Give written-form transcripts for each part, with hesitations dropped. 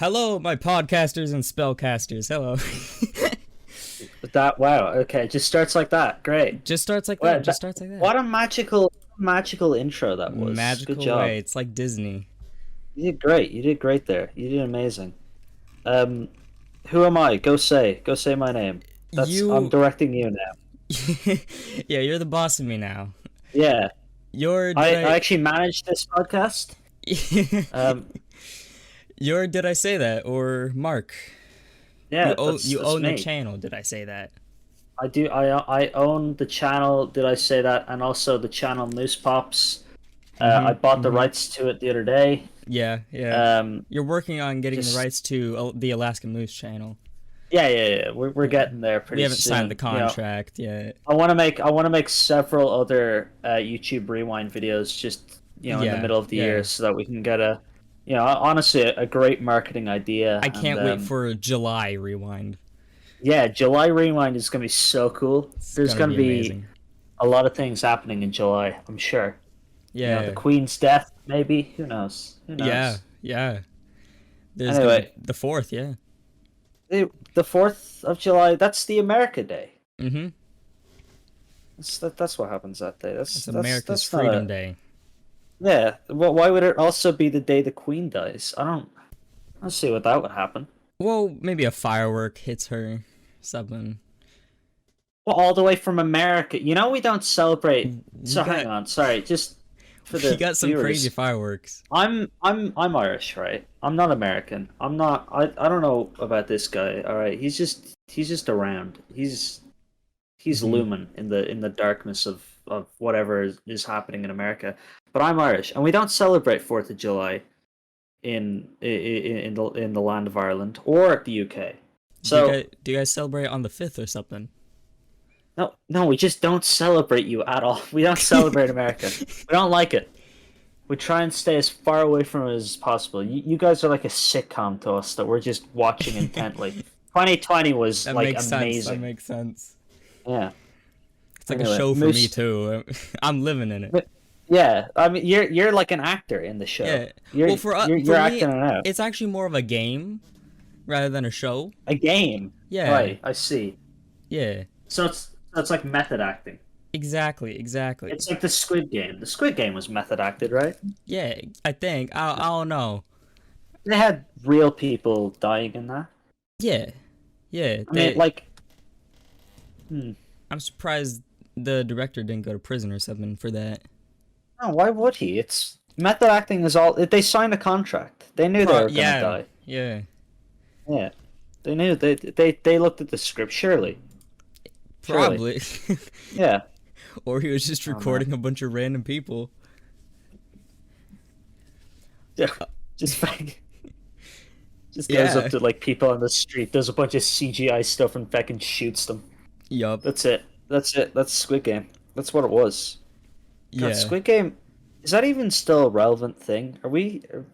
Hello, my podcasters and spellcasters. Hello. Wow, okay, just starts like that. Great. Just starts like Well, that. Just starts like that. what a magical intro that was. Good Magical job. way. It's like Disney. You did great. You did great there. You did amazing. Um, who am I? Go say my name. I'm You. directing you now. Yeah, you're the boss of me now. Yeah, You're. I actually manage this podcast. Um, You're. Did I say that? Or Mark? yeah, You that's own the me. channel. Did I say that? I do. I own the channel. Did I say that? And also the channel MoosePops. I bought the rights to it the other day. Yeah, yeah. Um, You're working on getting the just rights to the Alaska Moose channel. yeah. We're Yeah. getting there We pretty haven't soon. signed the contract yet. I want to make several other YouTube rewind videos just in the Yeah, middle of the yeah. year so that we can get honestly a great marketing idea. I And can't wait for July rewind. yeah, July rewind is gonna be so cool. It's There's gonna gonna be be amazing. a lot of things happening in July, I'm sure. The Yeah, Queen's death, maybe. Who knows? Who yeah, knows? yeah. There's gonna be Anyway, the fourth, yeah. the 4th of July. That's the America Day. Mm-hmm. That's what happens that day. It's America's That's not Freedom a Day. yeah. Well, why would it also be the day the Queen dies? I don't see what that would happen. Well, maybe a firework hits her, something. Well, all the way from America. We don't celebrate. We So hang got on, sorry, just for we the got some viewers. crazy fireworks. I'm Irish, right? I'm not American. I'm not. I don't know about this guy. All right, he's just around. He's Hmm. looming in the darkness of whatever is happening in America. But I'm Irish, and we don't celebrate 4th of July in the land of Ireland or the UK. So Do you guys celebrate on the 5th or something? no, we just don't celebrate you at all. We don't celebrate America. We don't like it. We try and stay as far away from it as possible. You guys are like a sitcom to us that we're just watching intently. 2020 was That like makes sense. That amazing. makes sense. Yeah. It's like a Anyway, show for me Moose. too. I'm living in it. Yeah, I mean you're like an actor in the show. Yeah. You're Well, for you're, for you're me, acting it out. it's actually more of a game rather than a show. A game. Yeah. Right, I see. Yeah. So it's like method acting. Exactly. Exactly. It's like the Squid Game. The Squid Game was method acted, right? Yeah. I think. I don't know. They had real people dying in that. Yeah. Yeah. I mean, like, I'm surprised the director didn't go to prison or something for that. no, why would he? It's method acting is all. They signed a contract. They knew they were gonna Yeah. die. Yeah. Yeah, they knew. They looked at the script. Surely. Probably. Yeah. Or he was just Oh, no. recording a bunch of random people. Yeah. Just just goes Yeah. up to like people on the street. Does a bunch of CGI stuff and fucking shoots them. Yup. That's it. That's it. That's Squid Game. That's what it was. God, Yeah. Squid Game. Is that even still a relevant thing?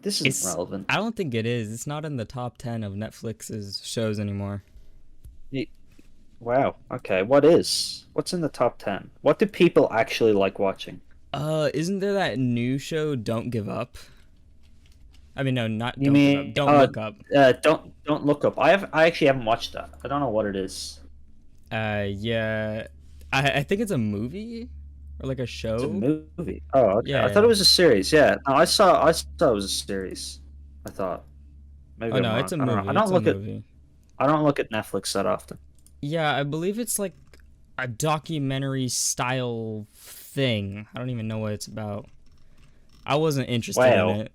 This isn't It's. relevant. I don't think it is. It's not in the top 10 of Netflix's shows anymore. Wow. Okay. What's in the top 10? What do people actually like watching? Isn't there that new show, Don't Give Up? I mean, no, not You Don't Give mean Up. Don't Look Up. Don't look up. I actually haven't watched that. I don't know what it is. Yeah. I think it's a movie or like a It's a show. movie. Oh, okay. I thought Yeah. it was a series. Yeah. No, I saw it was a series. I thought. Maybe Oh I'm no, wrong. it's a I don't know. movie. It's a movie. I don't look at Netflix that often. Yeah, I believe it's like a documentary style thing. I don't even know what it's about. I wasn't interested Wow. in it.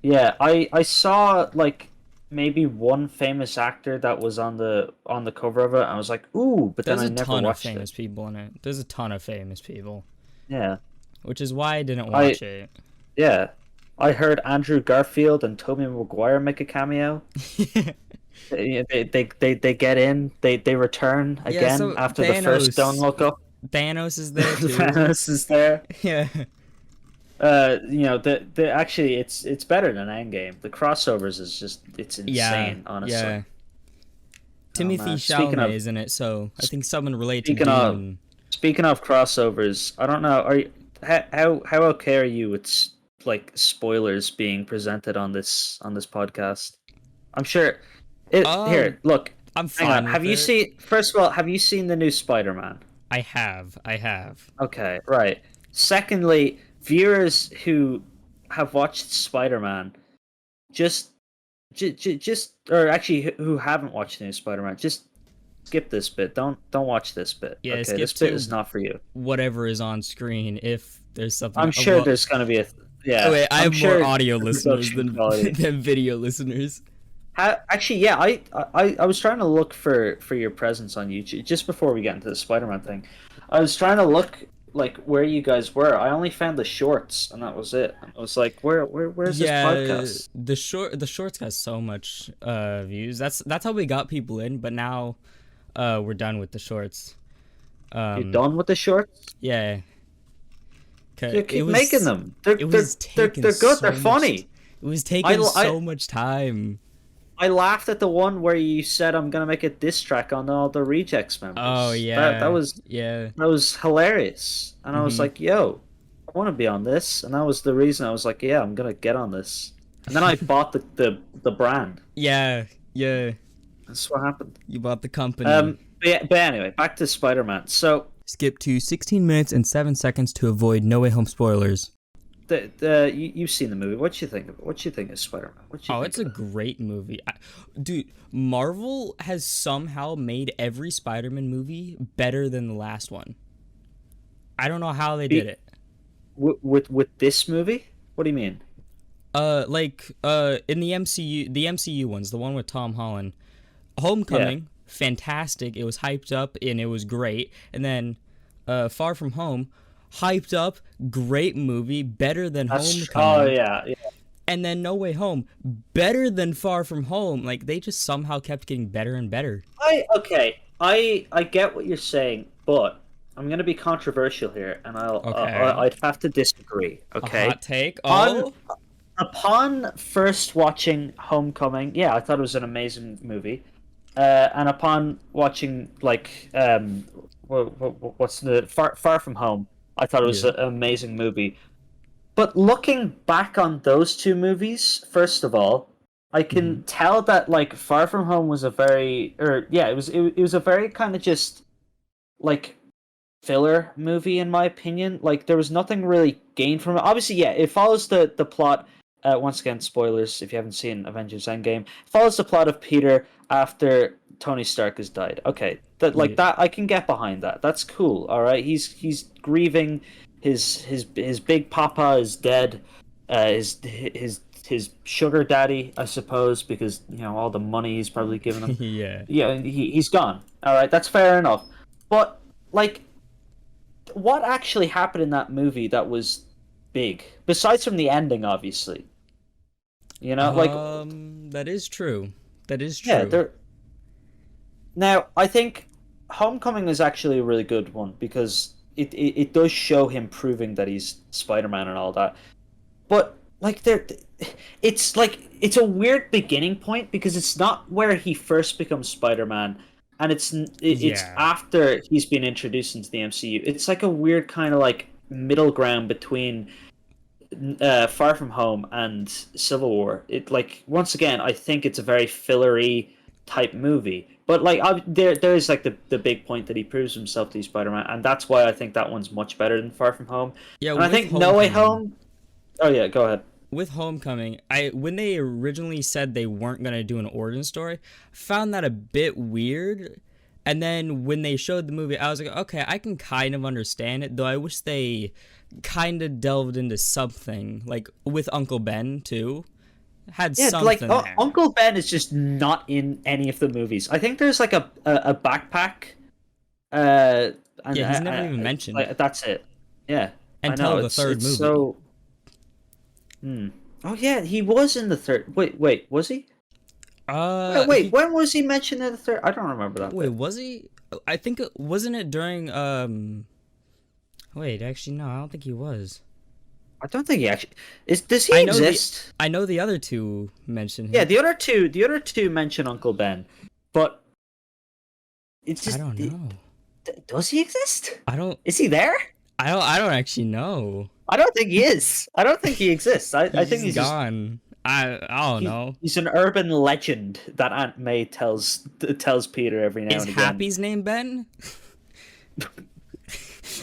Yeah, I saw like maybe one famous actor that was on the cover of it. I was like, ooh, but then There's I a never ton of watched famous it. people in it. There's a ton of famous people, Yeah. which is why I didn't watch it. Yeah. I heard Andrew Garfield and Tobey Maguire make a cameo. They get in, they return Yeah, again so after the first Don't Look Up. Thanos is there too. Thanos is there. Yeah. The actually it's better than Endgame. The crossovers is just it's Yeah. insane, honestly. Yeah. Timothy man. Speaking Chalamet of is in it, so I think someone related to speaking of Dune. speaking of crossovers, I don't know. How okay are you with like spoilers being presented on this podcast. I'm sure. It Um, here. Look, I'm hang on. fine Have with you it. seen? First of all, have you seen the new Spider-Man? I have. Okay, right. Secondly, viewers who have watched Spider-Man just, or actually who haven't watched the new Spider-Man, just skip this bit. Don't watch this bit. Yeah, Okay, skip this bit is to not for you. whatever is on screen if there's something. I'm sure Well, there's gonna be a oh yeah. wait, I I'm have more sure audio the listeners production than quality. than video listeners. Actually, yeah, I was trying to look for your presence on YouTube just before we get into the Spider-Man thing. I was trying to look like where you guys were. I only found the shorts, and that was it. I was like, where's this Yeah, podcast? the shorts got so much views. That's how we got people in, but now we're done with the shorts. You're Um, done with the shorts? yeah, You it keep making was them. They're it they're was they're taking they're good. They're so much. funny. It was I taking I so much time. I laughed at the one where you said I'm gonna make a diss track on all the Rejects Oh members. yeah, yeah. That was hilarious, and I was Hmm. like, "Yo, I want to be on this," and that was the reason I was like, "Yeah, I'm gonna get on this." And then I bought the brand. Yeah, yeah. That's what happened. You bought the company. But anyway, back to Spider-Man. So Skip to 16 minutes and 7 seconds to avoid No Way Home spoilers. you've seen the movie. What you think of it? What you think of Spider-Man? What you Oh, think it's a of it? great movie. Dude, Marvel has somehow made every Spider-Man movie better than the last one. I don't know how they did Be- it. with this movie? What do you mean? In the MCU ones, the one with Tom Holland, Yeah, Homecoming, fantastic. It was hyped up and it was great. And then Far From Home, hyped up, great movie, better than oh Homecoming. yeah. And then No Way Home, better than Far From Home. Like they just somehow kept getting better and better. I get what you're saying, but I'm gonna be controversial here, and Okay. I'd have to disagree. A Okay, hot take. on Oh, upon first watching Homecoming, yeah, I thought it was an amazing movie. And upon watching like what's the Far From Home, I thought it was yeah. an amazing movie. But looking back on those two movies, first of all, I Hmm. can tell that like Far From Home was a very, or yeah, it was a very kind of just like filler movie in my opinion. Like there was nothing really gained from it. Obviously, yeah, it follows the plot. Once again, spoilers if you haven't seen Avengers Endgame. It follows the plot of Peter after Tony Stark has died. Okay, Yeah. that I can get behind that. That's cool. All right, he's grieving. His big papa is dead. His sugar daddy, I suppose, because you know all the money he's probably given him. Yeah. Yeah, he's gone. All right, that's fair enough. But like, what actually happened in that movie that was big, besides from the ending, obviously? You know, like, That is true. That is yeah, true. there. Now, I think Homecoming is actually a really good one because it does show him proving that he's Spider-Man and all that. But like it's a weird beginning point because it's not where he first becomes Spider-Man, and it's Yeah. after he's been introduced into the MCU. It's like a weird kind of like middle ground between Far From Home and Civil War. It like once again, I think it's a very fillery type movie. But like there is like the big point that he proves himself to be Spider-Man, and that's why I think that one's much better than Far From Home. Yeah, And I with think No Way Homecoming. Home. Oh yeah, go ahead. With Homecoming, I when they originally said they weren't gonna do an origin story, I found that a bit weird. And then when they showed the movie, I was like, okay, I can kind of understand it, though I wish they kind of delved into something, like with Uncle Ben too. Had Yeah, like something there. Uncle Ben is just not in any of the movies. I think there's like a backpack, uh, and Yeah, he's never even mentioned like that's it. Yeah, I know until the third it's movie. so. Hmm. Oh yeah, he was in the third. Wait, was he? Wait, He when was he mentioned in the third? I don't remember that wait, bit. was he? I think wasn't it during Wait, actually no, I don't think he was. I don't think he actually is. Does he I know the exist? I know the other two mentioned Yeah, him. the other two mention Uncle Ben, but it's I just don't know. does he exist? I don't Is he there? I don't actually know. I don't think he is. I don't think he exists. I think He's he's just gone. I don't know. he's an urban legend that Aunt May tells Peter every now Is and again. Happy's name Ben?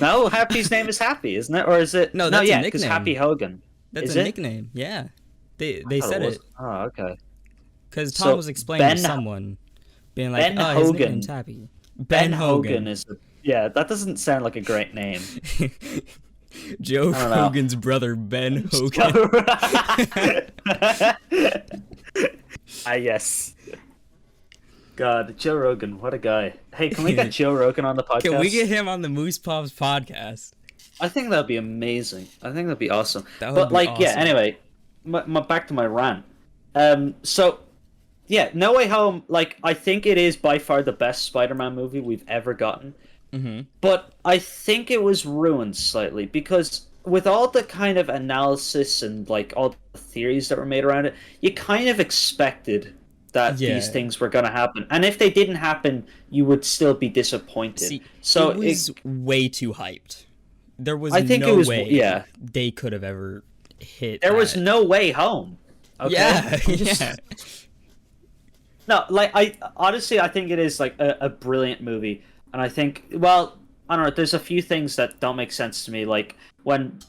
No, Happy's name is Happy, isn't it? Or is it? No, No, that's a yeah, because Happy nickname. Hogan. That's Is a it? nickname. Yeah. I They thought it said was. it Oh, okay. because Tom So was explaining to someone, being like, Ben "Oh, his nickname's Hogan. Happy." Ben Ben Hogan Hogan. is the, yeah. That doesn't sound like a great name. Joe I don't know. Rogan's brother Ben Hogan. Ah, yes. God, Joe Rogan, what a guy. Hey, can we get Joe Rogan on the Can we podcast? get him on the MoosePops podcast? I think that'd be amazing. I think that'd be awesome. That would But be like, yeah. awesome. Anyway, back to my rant. So yeah, No Way Home. Like, I think it is by far the best Spider-Man movie we've ever gotten. Mm-hmm. But I think it was ruined slightly because with all the kind of analysis and like all the theories that were made around it, you kind of expected that these Yeah. things were going to happen. And if they didn't happen, you would still be disappointed. See, So it was way too hyped. There was I think it no was, way yeah, they could have ever hit there was that. no way home. Okay? Yeah, I'm just- yeah. No, like I honestly I think it is like a brilliant movie, and I think well I don't know. There's a few things that don't make sense to me, like when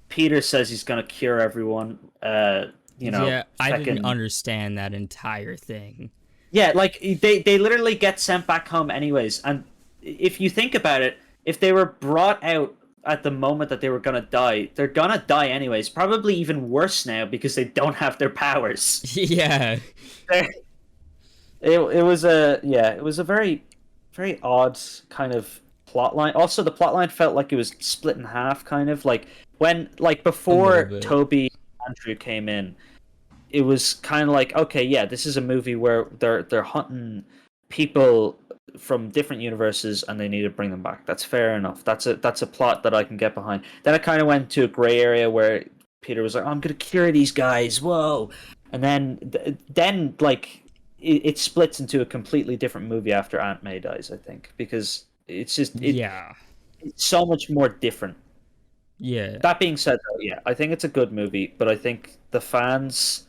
Peter says he's gonna cure everyone. You know, Yeah, I didn't fucking understand that entire thing. yeah, like they literally get sent back home anyways. And if you think about it, if they were brought out at the moment that they were gonna die, they're gonna die anyways. Probably even worse now because they don't have their powers. Yeah. It was a yeah, it was a very odd kind of plot line. Also, the plot line felt like it was split in half, kind of like when like A little before bit. Toby and Andrew came in, it was kind of like okay, yeah, this is a movie where they're hunting people from different universes and they need to bring them back. That's fair enough. That's a plot that I can get behind. Then it kind of went to a gray area where Peter was like, "I'm gonna cure these guys." Whoa, and then like it splits into a completely different movie after Aunt May dies. I think because it's just Yeah. it's so much more different. Yeah. That being said, though, yeah, I think it's a good movie, but I think the fans,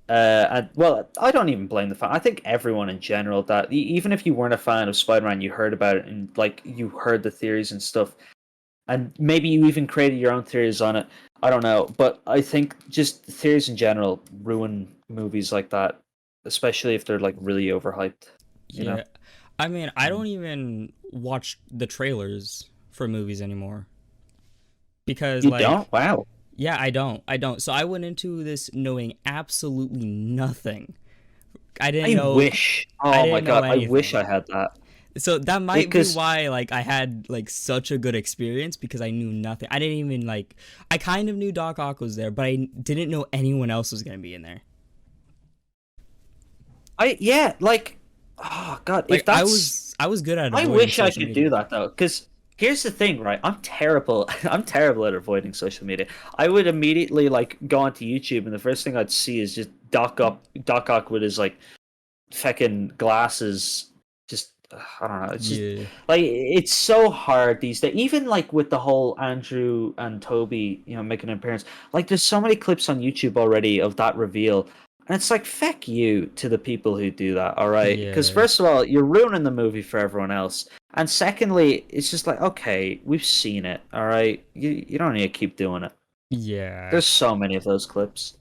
and well, I don't even blame the fan. I think everyone in general that even if you weren't a fan of Spider-Man, you heard about it and like you heard the theories and stuff, and maybe you even created your own theories on it. I don't know, but I think just theories in general ruin movies like that, especially if they're like really overhyped. You know, Yeah. I mean, I don't even watch the trailers for movies anymore because you like don't? Wow. yeah, I don't. I don't. So I went into this knowing absolutely nothing. I didn't I know wish. I Oh my didn't know god, I wish anything. I had that. So that might be Because why like I had like such a good experience because I knew nothing. I didn't even like I kind of knew Doc Ock was there, but I didn't know anyone else was going to be in there. yeah, like oh god, if Like that's I was good at I avoiding wish I social could do media. that though, because here's the thing, right? I'm terrible. I'm terrible at avoiding social media. I would immediately like go onto YouTube, and the first thing I'd see is just Doc Ock with his like fucking glasses. Just I don't know. It's just Yeah. like it's so hard these days. Even like with the whole Andrew and Toby, making an appearance. Like there's so many clips on YouTube already of that reveal. And it's like, feck you to the people who do that, all right? Because Yeah. first of all, you're ruining the movie for everyone else. And secondly, it's just like, okay, we've seen it, all right? You don't need to keep doing it. Yeah. There's so many of those clips.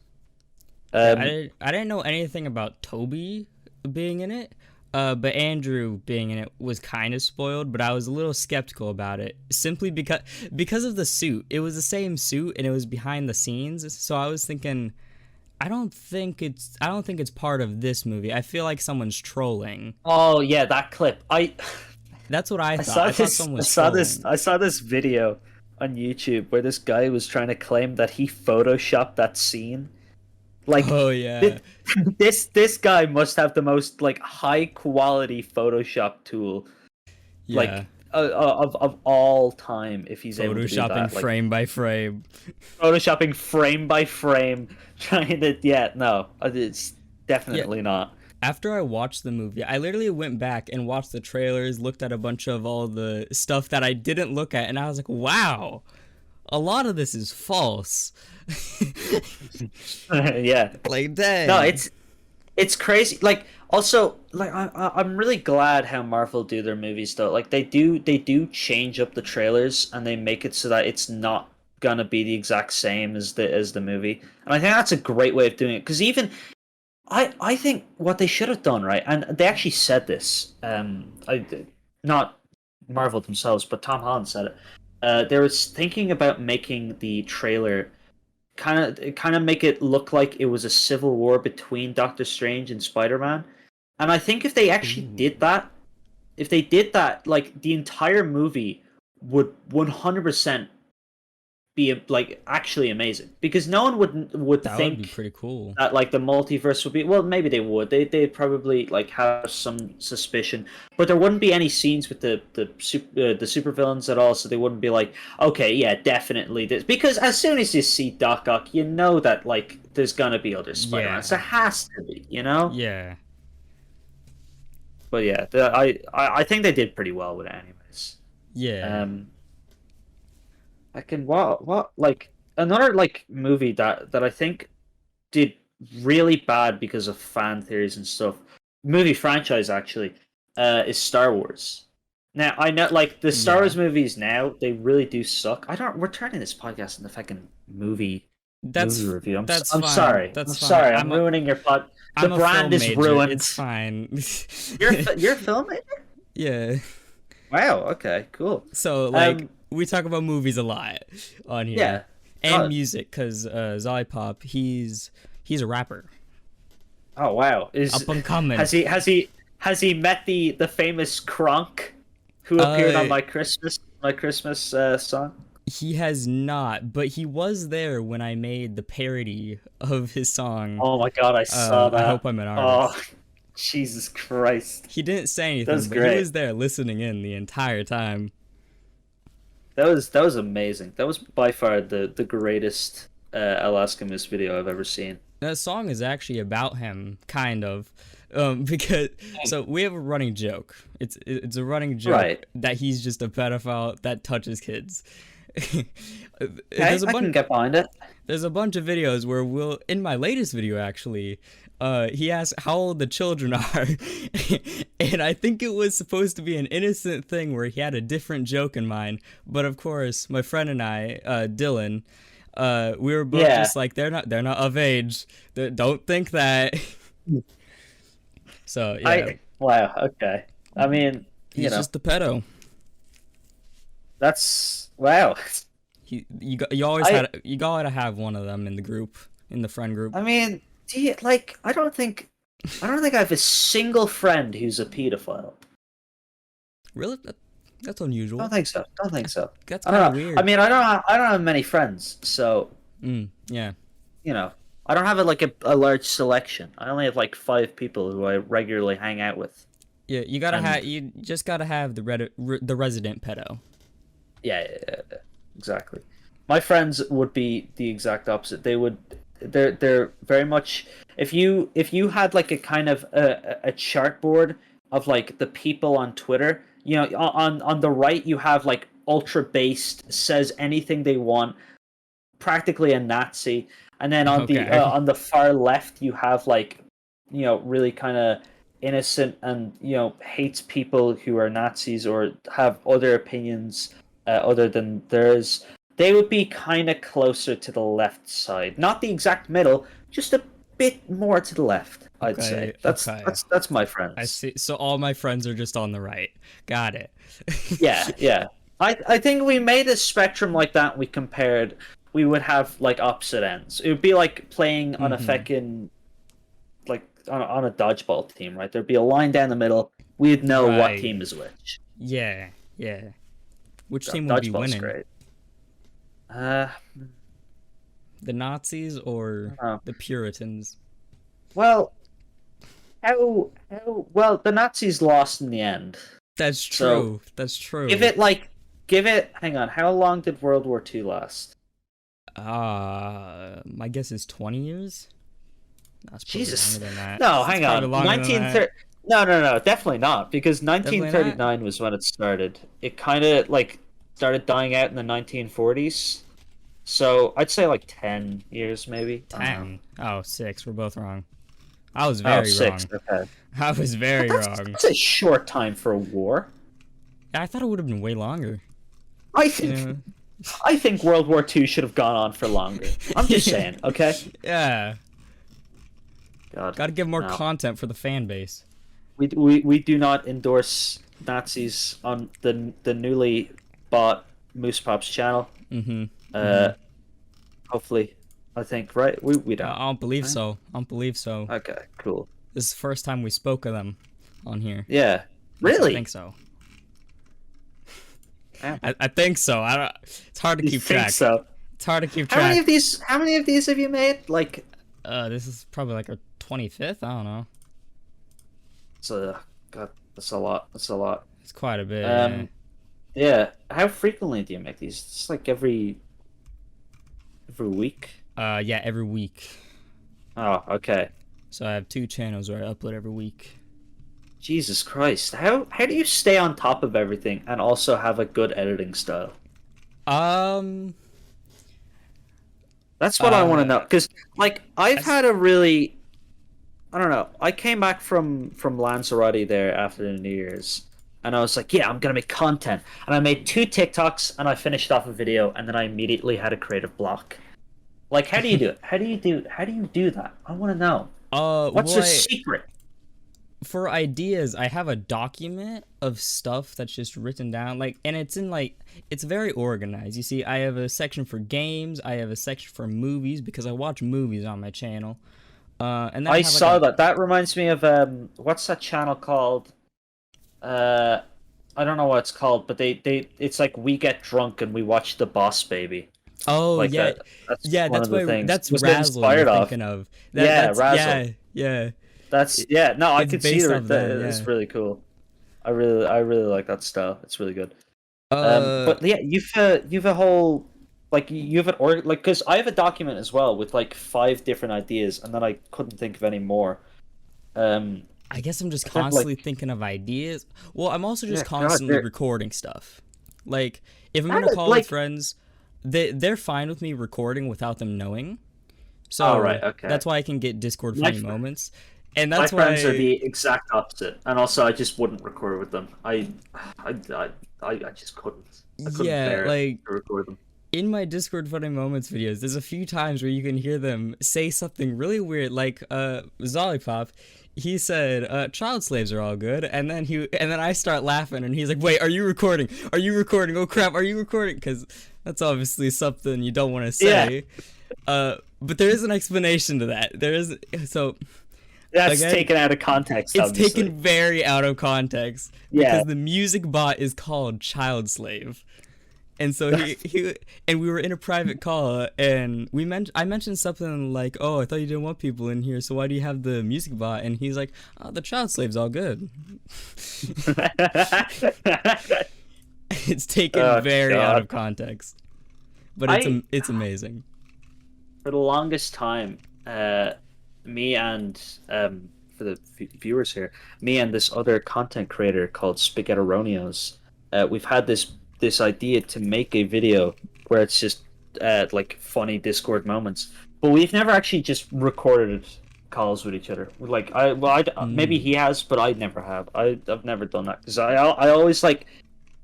Yeah, Um, I didn't know anything about Toby being in it. But Andrew being in it was kind of spoiled, but I was a little skeptical about it simply because of the suit. It was the same suit and it was behind the scenes, so I was thinking I don't think it's part of this movie. I feel like someone's trolling. oh yeah, that clip. That's what I I thought. saw I thought this. someone I was saw this. trolling. I saw this video on YouTube where this guy was trying to claim that he photoshopped that scene. Like Oh yeah. thi- this guy must have the most like high quality Photoshop tool Yeah. like of all time if he's able to do Photoshopping that. Like frame by frame. photoshopping frame by frame, trying to yeah no, it's Yeah. definitely not. After I watched the movie, I literally went back and watched the trailers, looked at a bunch of all the stuff that I didn't look at, and I was like, wow. a lot of this is false. Yeah. Like, No, dang. it's crazy. Like, also, like, I'm really glad how Marvel do their movies though. Like, they do change up the trailers and they make it so that it's not gonna be the exact same as the movie. And I think that's a great way of doing it. Because even I think what they should have done, right, and they actually said this. Not Marvel themselves, but Tom Holland said it. They were thinking about making the trailer kind of make it look like it was a civil war between Doctor Strange and Spider-Man. And I think if they actually Ooh. did that, if they did that, like the entire movie would 100% be like actually amazing because no one would That would be think pretty cool. that like the multiverse would be well maybe they would they'd probably like have some suspicion but there wouldn't be any scenes with the supervillains at all so they wouldn't be like okay yeah definitely this because as soon as you see Doc Ock you know that like there's gonna be other Spider-Man Yeah. so it has to be you know Yeah. but yeah I think they did pretty well with it anyways Yeah. um I can what like another like movie that I think did really bad because of fan theories and stuff. Movie franchise actually is Star Wars. Now I know like the Star Yeah. Wars movies now they really do suck. I don't. We're turning this podcast into fucking movie That's review. that's I'm fine. sorry. I'm That's fine. sorry. I'm ruining your pod. The I'm a brand film is major. ruined. It's fine. You're a filmmaker. Yeah. Wow. Okay. Cool. So like Um. we talk about movies a lot on Yeah. here and music because Zollipop he's a rapper Oh wow. up and coming. Has he met the famous Kronk who appeared on Uh, my Christmas song? he has not, but he was there when I made the parody of his song. Oh my god, I saw I that. hope I'm an Oh, artist. Jesus Christ. He didn't say That anything, was but he great. was there listening in the entire time. That was amazing. That was by far the greatest Alaska Moose video I've ever seen. That song is actually about him, kind of, because so we have a running joke. It's a running joke Right. that he's just a pedophile that touches kids. Okay, There's a I can bunch. get behind it. There's a bunch of videos where we'll. In my latest video, actually, he asked how old the children are, and I think it was supposed to be an innocent thing where he had a different joke in mind. But of course, my friend and I, Dylan, we were both Yeah. just like they're not of age. Don't think that. So yeah, Wow, okay. I mean, he's just a pedo. that's wow. You always I you gotta have one of them in the group, in the friend group. I mean, do you, like I don't think I have a single friend who's a pedophile. Really, that's Don't unusual. think so. Don't think so. That's I kind don't of know. weird. I mean, I don't have many friends, so Yeah. I don't have a large selection. I only have like 5 people who I regularly hang out with. Yeah, you gotta And have you just gotta have the resident pedo. yeah, exactly. My friends would be the exact opposite. They're very much if you had like a kind of a chart board of like the people on Twitter, on the right you have like ultra based says anything they want, practically a Nazi, and then Okay. on the far left you have like really kind of innocent and hates people who are Nazis or have other opinions other than theirs. They would be kind of closer to the left side, not the exact middle, just a bit more to the left. I'd say Okay. that's Okay. that's my friends. I see. So all my friends are just on the right. Got it. Yeah, yeah. I think we made a spectrum like that. We compared. We would have like opposite ends. It would be like playing on a fucking like on a dodgeball team, right? There'd be a line down the middle. We'd know what Right. team is which. Yeah. Yeah. Which team would be Dodgeball's winning? great. The Nazis or Oh. the Puritans? Well, how well the Nazis lost in the end. That's So, true. That's true. Give it. Hang on. How long did World War II last? My guess is 20 years. That's probably Jesus. longer than that. No, It's hang probably on. longer than that. 1930. No, definitely not. Because Definitely not? 1939 was when it started. It kind of like started dying out in the 1940s. So I'd say like 10 years, maybe. I don't know. 10. Oh, 6. We're both wrong. I was Oh, very six. wrong. Okay. I was But very that's, wrong. that's a short time for a war. I thought it would have been way longer. I You think know? I think World War II should have gone on for longer. I'm just saying, okay? Yeah. God, Got to give more no. content for the fan base. We do not endorse Nazis on the newly bought MoosePops channel. Mm-hmm. Mm-hmm. Uh, hopefully, I think right. We I don't. don't believe Right? so. I don't believe so. Okay, cool. This is the first time we spoke of them on here. Yeah, Yes, I really? think so. Yeah. I think so. I don't. It's hard to You keep think track. so? It's hard to keep How many track. of these? How many of these have you made? Like, This is probably like our 25th. I don't know. so God, that's a lot. That's a lot. It's quite a bit. Yeah. Um, yeah. How frequently do you make these? It's like every week. Yeah, every week. Oh, okay. So I have 2 channels where I upload every week. Jesus Christ. How do you stay on top of everything and also have a good editing style? Um. That's what I want to Uh. know. Because, like, I've s- had a really, I don't know. I came back from Lanzarote there after the New Year's, and I was like, yeah, I'm gonna make content. And I made 2 TikToks, and I finished off a video, and then I immediately had a creative block. Like, how do you do it? How do you do that? I want to know. What's the Well, secret? for ideas, I have a document of stuff that's just written down, like, and it's in like, it's very organized. You see, I have a section for games, I have a section for movies because I watch movies on my channel, and then I I have like saw that. That reminds me of what's that channel called? Uh, I don't know what it's called, but they it's like we get drunk and we watch The Boss Baby. Oh Like yeah, that. That's yeah, one that's of the why things. that's Was it Razzle you're inspired off? thinking of. Yeah, That's Razzle. yeah. That's It, yeah. No, I it's could see based that. off them, It's yeah. really cool. I really like that style. It's really good. Uh, But yeah, you've a whole like you have an org like because I have a document as well with like 5 different ideas, and then I couldn't think of any more. Um, I guess I'm just I have like constantly thinking of ideas. Well, I'm also yeah, just God, constantly recording stuff. Like, if I'm that in a call with like friends, they're fine with me recording without them knowing. oh right, So okay. that's why I can get Discord My funny moments, and My that's friends are why, the exact opposite, and also I just wouldn't record with them. I, I, I just couldn't. I couldn't yeah, bear it like to record them. in my Discord funny moments videos, there's a few times where you can hear them say something really weird, like Zollipop. He said, "Child slaves are all good," and then I start laughing, and he's like, "Wait, are you recording? Are you recording? Oh crap, are you recording?" Because that's obviously something you don't want to Yeah, say. But there is an explanation to that. There is so that's again, taken out of context, it's obviously. taken very out of context Yeah, because the music bot is called Child Slave. And so he and we were in a private call and I mentioned something like, "Oh, I thought you didn't want people in here, so why do you have the music bot?" And he's like, "Oh, the child slave's all good." It's taken oh very out God. of context, but I it's amazing. for the longest time, me and for the viewers here, me and this other content creator called Spaghettironios, we've had this idea to make a video where it's just like funny Discord moments, but we've never actually just recorded calls with each other. Like maybe Mm. he has, but I never have. I've never done that because I always like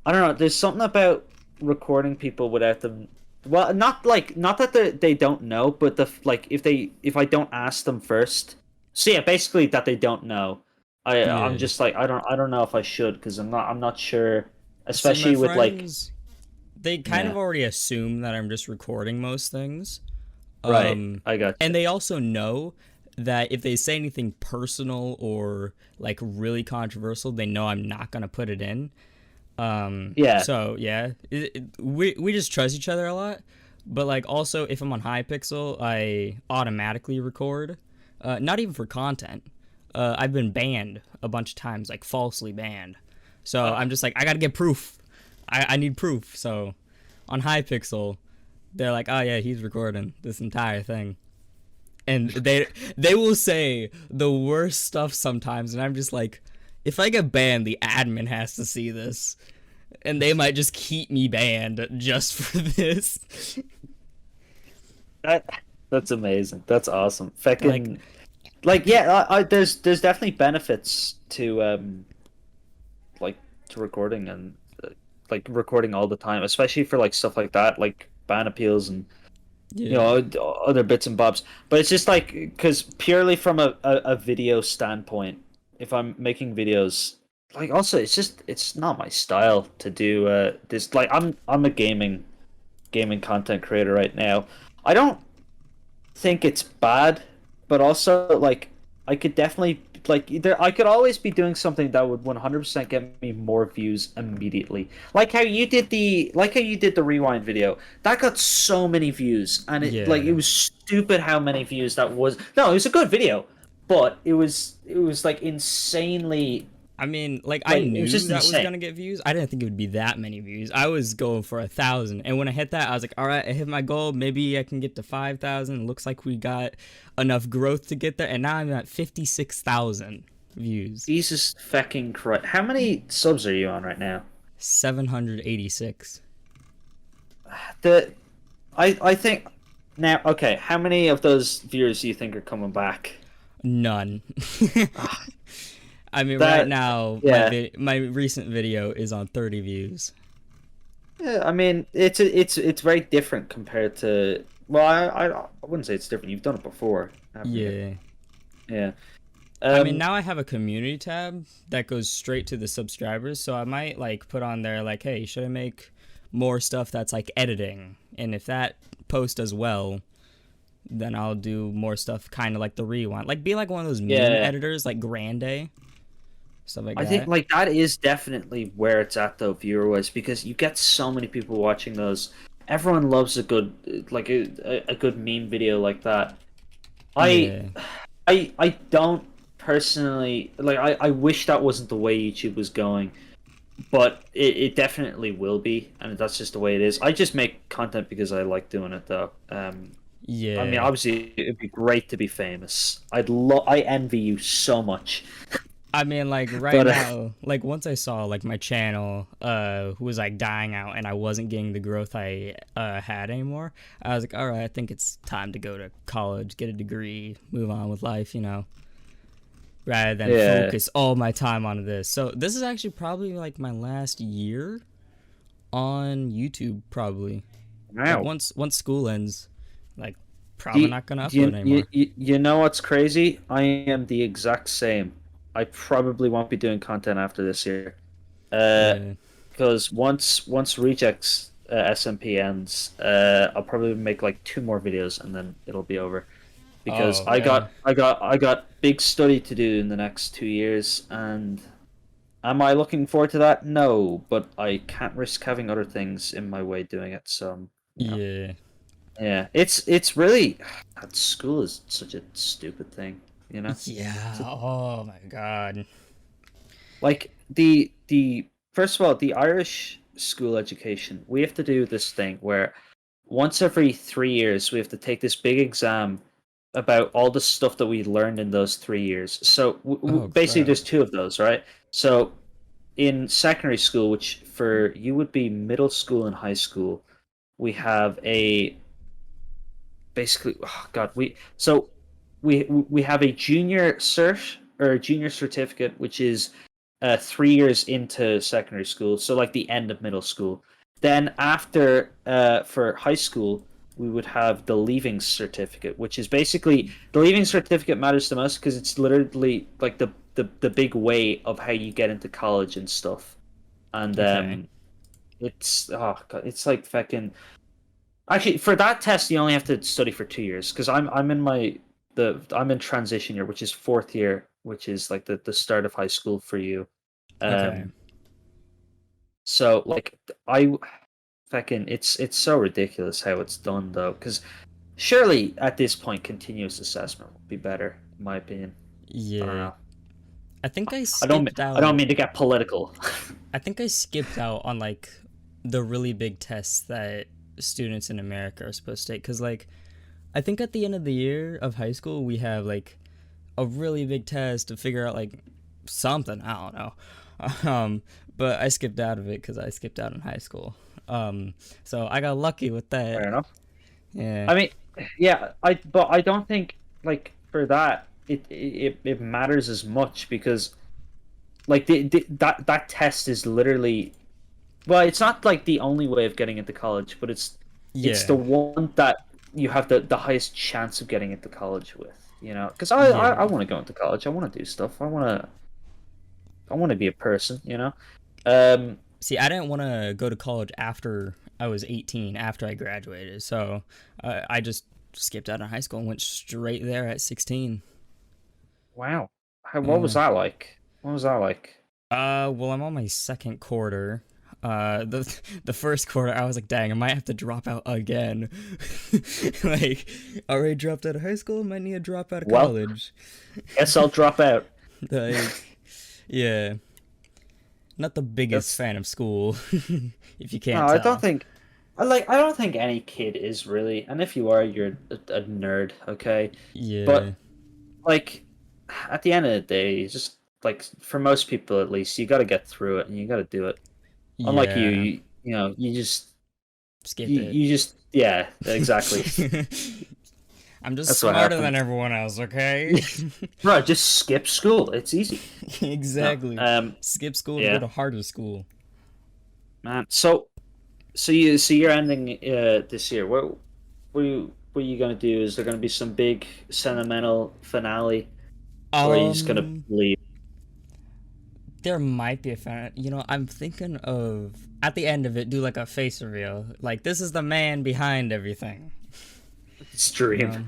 I don't know. There's something about recording people without them. Well, not that they don't know, but like if I don't ask them first. So yeah, basically that they don't know. I'm Yeah. just like I don't know if I should because I'm not sure, See, my especially with like friends, they kind yeah, of already assume that I'm just recording most things. right. Um, I got and you. they also know that if they say anything personal or like really controversial, they know I'm not gonna put it in. Yeah, So yeah, we just trust each other a lot. But like also, if I'm on Hypixel, I automatically record. Not even for content. I've been banned a bunch of times, like falsely banned. So I'm just like, I gotta get proof. I need proof. So on Hypixel, they're like, oh yeah, he's recording this entire thing, and they will say the worst stuff sometimes, and I'm just like, if I get banned, the admin has to see this, and they might just keep me banned just for this. That's amazing. That's awesome. Like, Fucking like yeah, there's definitely benefits to like to recording and like recording all the time, especially for like stuff like that, like band appeals and yeah. other bits and bobs. But it's just like because purely from a video standpoint, if I'm making videos, like also it's not my style to do this. Like I'm a gaming content creator right now. I don't think it's bad, but also like I could definitely like either I could always be doing something that would 100% get me more views immediately. Like how you did the rewind video. That got so many views and it Yeah. was stupid how many views that was. No, it was a good video, but it was like insanely I mean, like I like it was knew just that was insane. gonna get views. I didn't think it would be that many views. I was going for 1,000, and when I hit that, I was like, "All right, I hit my goal. Maybe I can get to 5,000." Looks like we got enough growth to get there, and now I'm at 56,000 views. Jesus fucking Christ. How many subs are you on right now? 786. The I think now okay, how many of those viewers do you think are coming back? None. Ah, I mean, right that now yeah. my recent video is on 30 views. Yeah, I mean it's very different compared to well I wouldn't say it's different. You've done it before, haven't you? Yeah. Yeah. I mean, Um now I have a community tab that goes straight to the subscribers, so I might like put on there like, "Hey, should I make more stuff that's like editing?" And if that post does well, then I'll do more stuff kind of like the rewind. Like be like one of those meme yeah. editors like Grande, stuff like I think that. like that is definitely where it's at though viewer wise because you get so many people watching those. Everyone loves a good like a good meme video like that. I Yeah. I don't personally like I wish that wasn't the way YouTube was going, but it definitely will be, and that's just the way it is. I just make content because I like doing it though. I mean, Yeah. obviously it'd be great to be famous. I envy you so much, I mean, like right but now, like once I saw like my channel, who was like dying out, and I wasn't getting the growth I had anymore. I was like, all right, I think it's time to go to college, get a degree, move on with life, rather than yeah. focus all my time on this. So this is actually probably like my last year on YouTube, probably. Like Wow. once school ends, like Do probably you, not gonna do upload anymore. you know what's crazy? I am the exact same. I probably won't be doing content after this year. Uh, Yeah. because once Rejects SMP ends, I'll probably make like two more videos and then it'll be over. Because Oh yeah. I got big study to do in the next 2 years, and am I looking forward to that? No, but I can't risk having other things in my way doing it. So Yeah. yeah, it's really school is such a stupid thing, you know. Yeah. It's a- Oh my god. like the first of all, the Irish school education, we have to do this thing where once every 3 years we have to take this big exam about all the stuff that we learned in those 3 years. So Oh basically, crap. there's two of those, right? So in secondary school, which for you would be middle school and high school, we have a basically oh god we have a junior cert or a junior certificate which is 3 years into secondary school, so like the end of middle school. Then after for high school we would have the leaving certificate, which is basically the leaving certificate matters the most because it's literally like the big way of how you get into college and stuff. And Okay. it's oh god, it's like fucking actually, for that test, you only have to study for 2 years because I'm in I'm in transition year, which is fourth year, which is like the start of high school for you. Okay. Um, so like I fucking it's so ridiculous how it's done though, because surely at this point continuous assessment would be better in my opinion. I don't Yeah. know. I think I I don't skipped I don't out. mean to get political. I think I skipped out on like the really big tests that students in America are supposed to take cuz like I think at the end of the year of high school we have like a really big test to figure out like something, I don't know. Um but I skipped out of it cuz I skipped out in high school. So I got lucky with that. Fair enough. Yeah. I mean, Yeah, but I don't think like for that it matters as much because like that test is literally, well, it's not like the only way of getting into college, but it's the Yeah, one that you have the highest chance of getting into college with, you know? Because I yeah. want to go into college. I want to do stuff. I want to be a person, you know? Um, See, I didn't want to go to college after I was 18, after I graduated. So I just skipped out of high school and went straight there at 16. wow. What was Yeah. that like? What was that like? Well, I'm on my second quarter. The first quarter, I was like, dang, I might have to drop out again. Like, already dropped out of high school, might need to drop out of Well, college. guess I'll drop out. Like, yeah, not the biggest That's fan of school, if you No, can't I don't tell. think. I don't think any kid is really, and if you are, you're a nerd, okay? Yeah, But like, at the end of the day, it's just like for most people at least, you got to get through it and you got to do it. Unlike you, yeah, you just skip it. yeah, exactly. I'm just That's what smarter than happened. everyone else, okay? Bro, just skip school. It's easy. No, Exactly. Skip school to go yeah, to harder school. man. So you're ending this year. What are you gonna do? Is there gonna be some big sentimental finale, or are you just gonna Um, leave? there might be a fan. I'm thinking of at the end of it, do like a face reveal. Like this is the man behind everything. You Stream. know?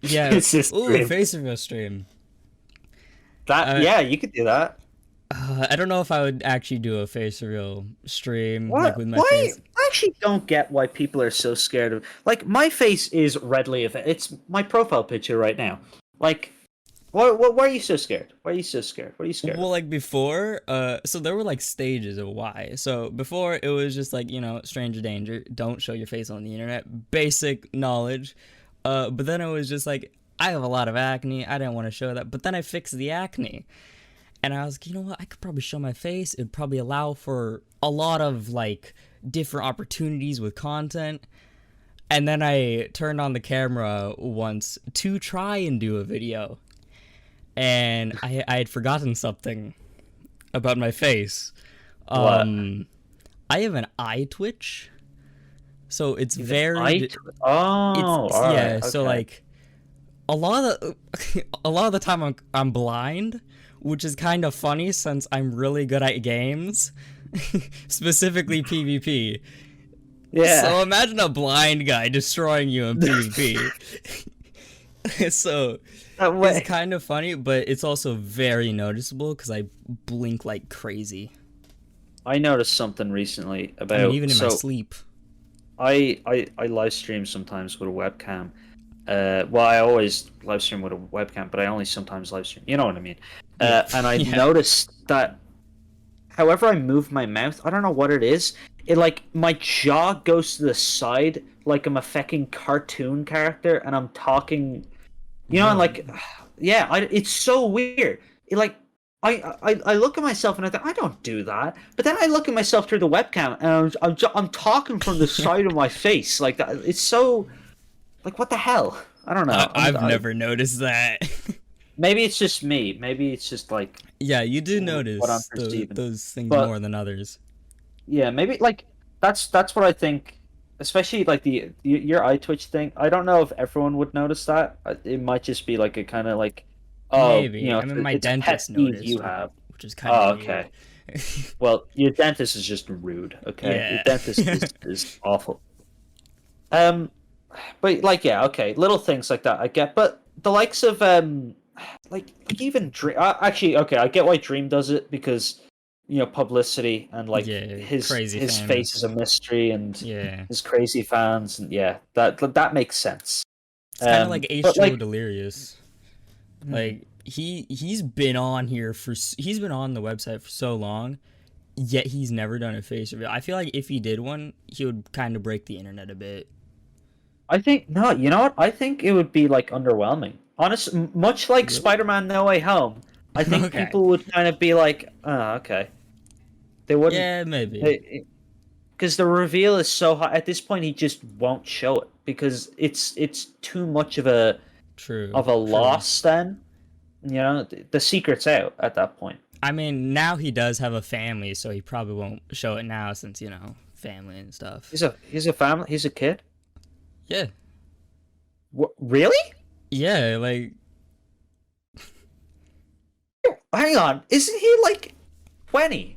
Yeah. It's just Ooh, stream. face reveal stream. That Uh, yeah, you could do that. I don't know if I would actually do a face reveal stream like What? with my Why? face. I actually don't get why people are so scared of. Like my face is readily available. It's my profile picture right now. Like, why are you so scared? Why are you so scared? What are you scared Well, of? like before, so there were like stages of why. So before it was just like, stranger danger, don't show your face on the internet, basic knowledge. But then it was just like, I have a lot of acne, I didn't want to show that. But then I fixed the acne. And I was like, you know what, I could probably show my face. It'd probably allow for a lot of like different opportunities with content. And then I turned on the camera once to try and do a video. And I had forgotten something about my face. What? Um, I have an eye twitch, so it's Even I? very, Oh, it's all right, yeah. So okay. like a lot of the, a lot of the time I'm blind, which is kind of funny since I'm really good at games, specifically PvP. Yeah. So imagine a blind guy destroying you in PvP. So That it's way. kind of funny, but it's also very noticeable because I blink like crazy. I noticed something recently I mean, about even in my so sleep. I live stream sometimes with a webcam. Well, I always live stream with a webcam, but I only sometimes live stream. You know what I mean? Yeah, And I yeah. noticed that however I move my mouth, I don't know what it is. It like my jaw goes to the side like I'm a fucking cartoon character, and I'm talking. And like, Really? yeah, it's so weird. It like. I look at myself and I think I don't do that, but then I look at myself through the webcam and I'm talking from the side of my face like that. It's so like, what the hell? I don't know. I've never noticed that. Maybe it's just me. Maybe it's just like Yeah, you do what I'm notice perceiving. those things But more than others. yeah, maybe like that's what I think. Especially like your eye twitch thing. I don't know if everyone would notice that. It might just be like a kind of like, oh, Maybe. I mean, my it's a pet dentist peeve noticed, you have. which is kind of Oh, weird. okay. Well, your dentist is just rude. Okay, your Yeah. dentist is awful. Um, but like, yeah, okay, little things like that I get, but the likes of like even Dream. Actually, okay, I get why Dream does it because publicity and like Yeah, crazy his face is famous. a mystery and Yeah. his crazy fans, and yeah, that makes sense. It's kind of like But H2O like, Delirious. hmm, Like he's been on he's been on the website for so long, yet he's never done a face reveal. I feel like if he did one, he would kind of break the internet a bit. I think no, you know what? I think it would be like underwhelming. Much like Really? Spider-Man: No Way Home, I think Okay. people would kind of be like, "Oh, okay." They wouldn't, Yeah, maybe. because the reveal is so high. At this point, he just won't show it. because it's too much of a True. True. loss. Then the secret's out at that point. I mean, now he does have a family, so he probably won't show it now since, family and stuff. He's a family. He's a kid. Yeah. Really? Yeah, like, Hang on, isn't he like 20?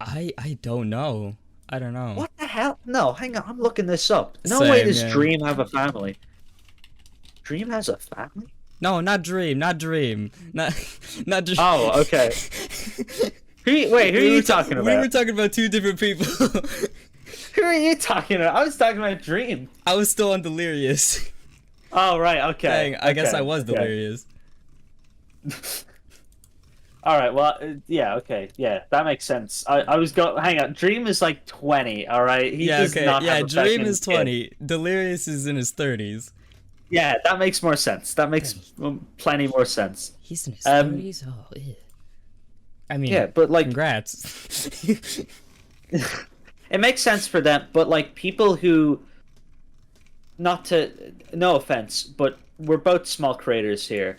I don't know. I don't know. What the hell? No, hang on, I'm looking this up. No way Same, does yeah. Dream have a family. Dream has a family? No, not Dream, not Dream. Not Dream. Oh, okay. Who are you talking about? We were talking about two different people. Who are you talking about? I was talking about Dream. I was still on Delirious. Oh, right, okay. Dang, I guess I was okay. Delirious. All right, well, yeah, okay, yeah, that makes sense. I was hang on, Dream is like 20, all right? He Yeah, does okay. not Yeah, have a Dream fucking is kid. 20. Delirious is in his 30s. Yeah, that makes more sense. That makes plenty more sense. He's in his 30s? Oh, ew. I mean, Yeah, but like, congrats. it makes sense for them, but like people who, no offense, but we're both small creators here.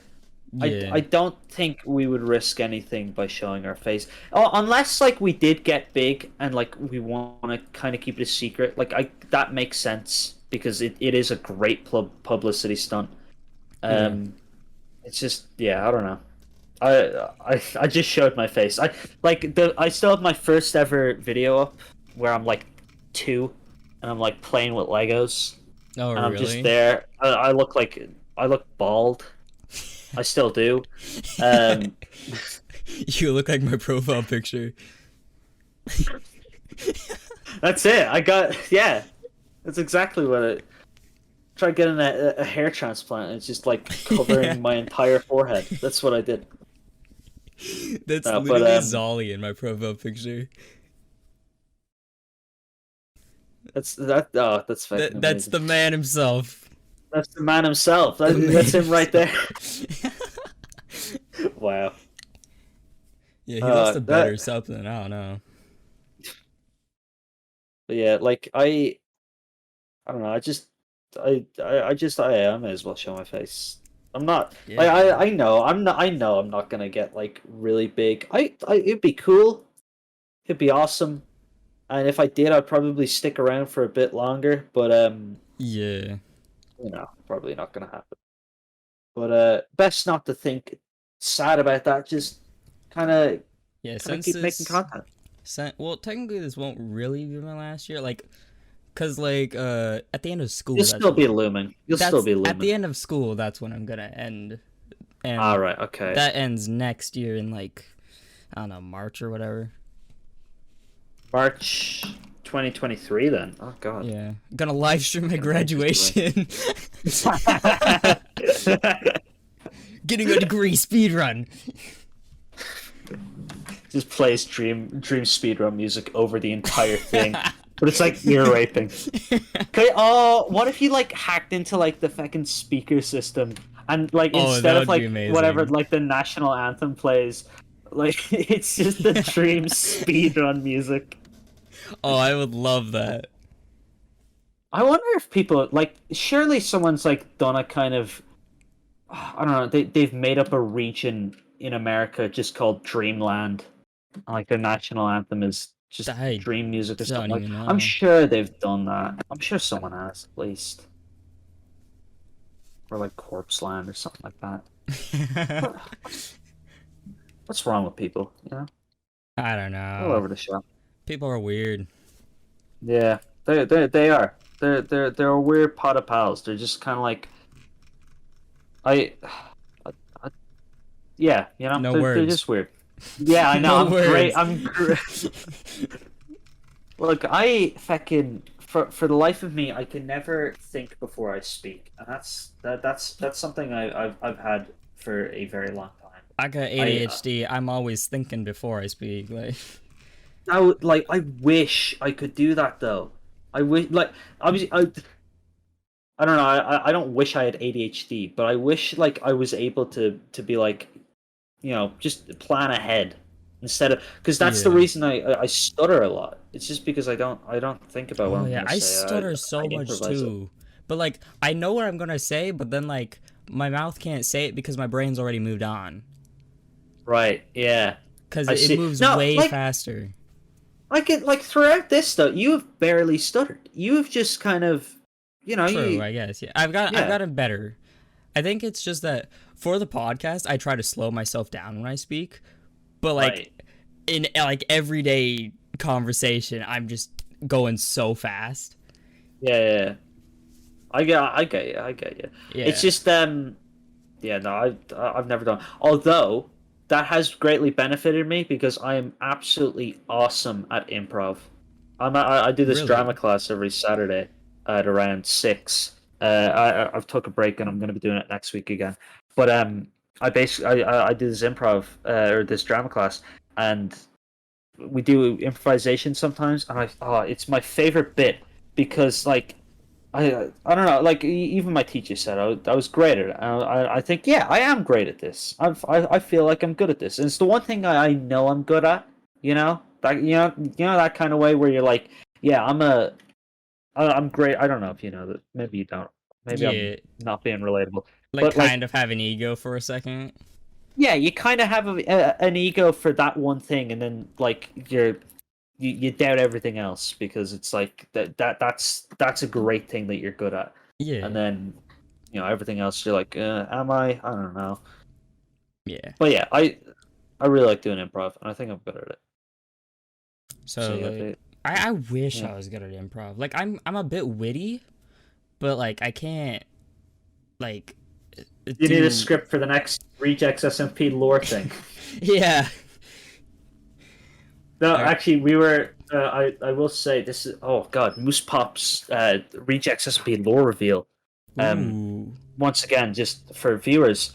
Yeah. I don't think we would risk anything by showing our face. Oh, unless like we did get big and like we want to kind of keep it a secret. Like that makes sense because it is a great publicity stunt. It's just I don't know. I just showed my face. I still have my first ever video up where I'm like 2 and I'm like playing with Legos. Oh, And I'm really? just there. I look bald. I still do. You look like my profile picture. That's it. That's exactly what it. Tried getting a hair transplant and it's just like covering my entire forehead. That's what I did. That's No, literally but, Zolly in my profile picture. That's fucking That's amazing. the man himself. That's the man himself. That's him right there. Wow. Yeah, he lost a bet or that- something. I don't know. But yeah, like I don't know. I may as well show my face. I'm not. Yeah. I know. I'm not. I know. I'm not gonna get like really big. It'd be cool. It'd be awesome. And if I did, I'd probably stick around for a bit longer. But Yeah. probably not gonna happen. But best not to think sad about that. Just kind of Yeah, since keep making this, content. well, technically this won't really be my last year, like, cause like at the end of school, You'll that's still be looming. You'll still be at looming. the end of school. That's when I'm gonna end, and All right. Okay. that ends next year in like, I don't know, March or whatever. March 2023 then. Oh god. Yeah, gonna live stream my graduation. Getting a degree speedrun. Just plays dream speedrun music over the entire thing. But it's like ear raping. Okay, what if he like hacked into like the fucking speaker system and like Oh, instead that of would be like amazing. whatever like the national anthem plays, like it's just the dream speedrun music. Oh, I would love that. I wonder if people like surely someone's like done a kind of I don't know, they've made up a region in America just called Dreamland. And, like their national anthem is just I dream music or don't something. Like, even know. I'm sure they've done that. I'm sure someone has at least. Or like Corpse Land or something like that. What's wrong with people? You know? I don't All know. over the shop. People are weird. Yeah. They are. They're a weird pot of pals. They're just kinda like yeah, you know, No they're words. just weird. Yeah, I know. No I'm great. Look, I fucking for the life of me, I can never think before I speak, and that's something I've had for a very long time. I got ADHD. I'm always thinking before I speak. I wish I could do that though. I wish like obviously I don't know. I don't wish I had ADHD, but I wish like I was able to be like, you know, just plan ahead instead of because that's the Yeah. reason I stutter a lot. It's just because I don't think about what Oh I'm yeah, gonna I say. stutter so much improvise it. too. but like I know what I'm gonna say, but then like my mouth can't say it because my brain's already moved on. Right. Yeah. Because I it see. moves No, way faster. like throughout this though, you have barely stuttered. You have just kind of, True, you. I guess. Yeah, I've Yeah. gotten better. I think it's just that for the podcast, I try to slow myself down when I speak, but like Right. in like everyday conversation, I'm just going so fast. Yeah. Yeah. Yeah. I get you. I get you. It's Yeah, just yeah, no, I've never done. Although that has greatly benefited me because I am absolutely awesome at improv. I do this drama really. class every Saturday at around 6. I've took a break and I'm going to be doing it next week again. But I basically I do this improv or this drama class, and we do improvisation sometimes, and it's my favorite bit because like I don't know. Like even my teacher said, I was great at it. I think yeah, I am great at this. I feel like I'm good at this, and it's the one thing I know I'm good at. That that kind of way where you're like, yeah, I'm great. I don't know if you know that. Maybe you don't. Maybe I'm Yeah, not being relatable. like But like, kind of have an ego for a second. yeah, you kind of have an ego for that one thing, and then like you doubt everything else because it's like that's a great thing that you're good at, and Yeah, then everything else you're like, am I don't know. yeah. But yeah, I really like doing improv, and I think I'm good at it. So So yeah, like, I wish yeah. I was good at improv. Like I'm a bit witty, but like I can't like You need a do. script for the next Rejects SMP lore thing. Yeah. No, All right. actually, we were. I will say this is. Oh God, MoosePops Rejects SMP lore reveal. Um, Ooh. Once again, just for viewers,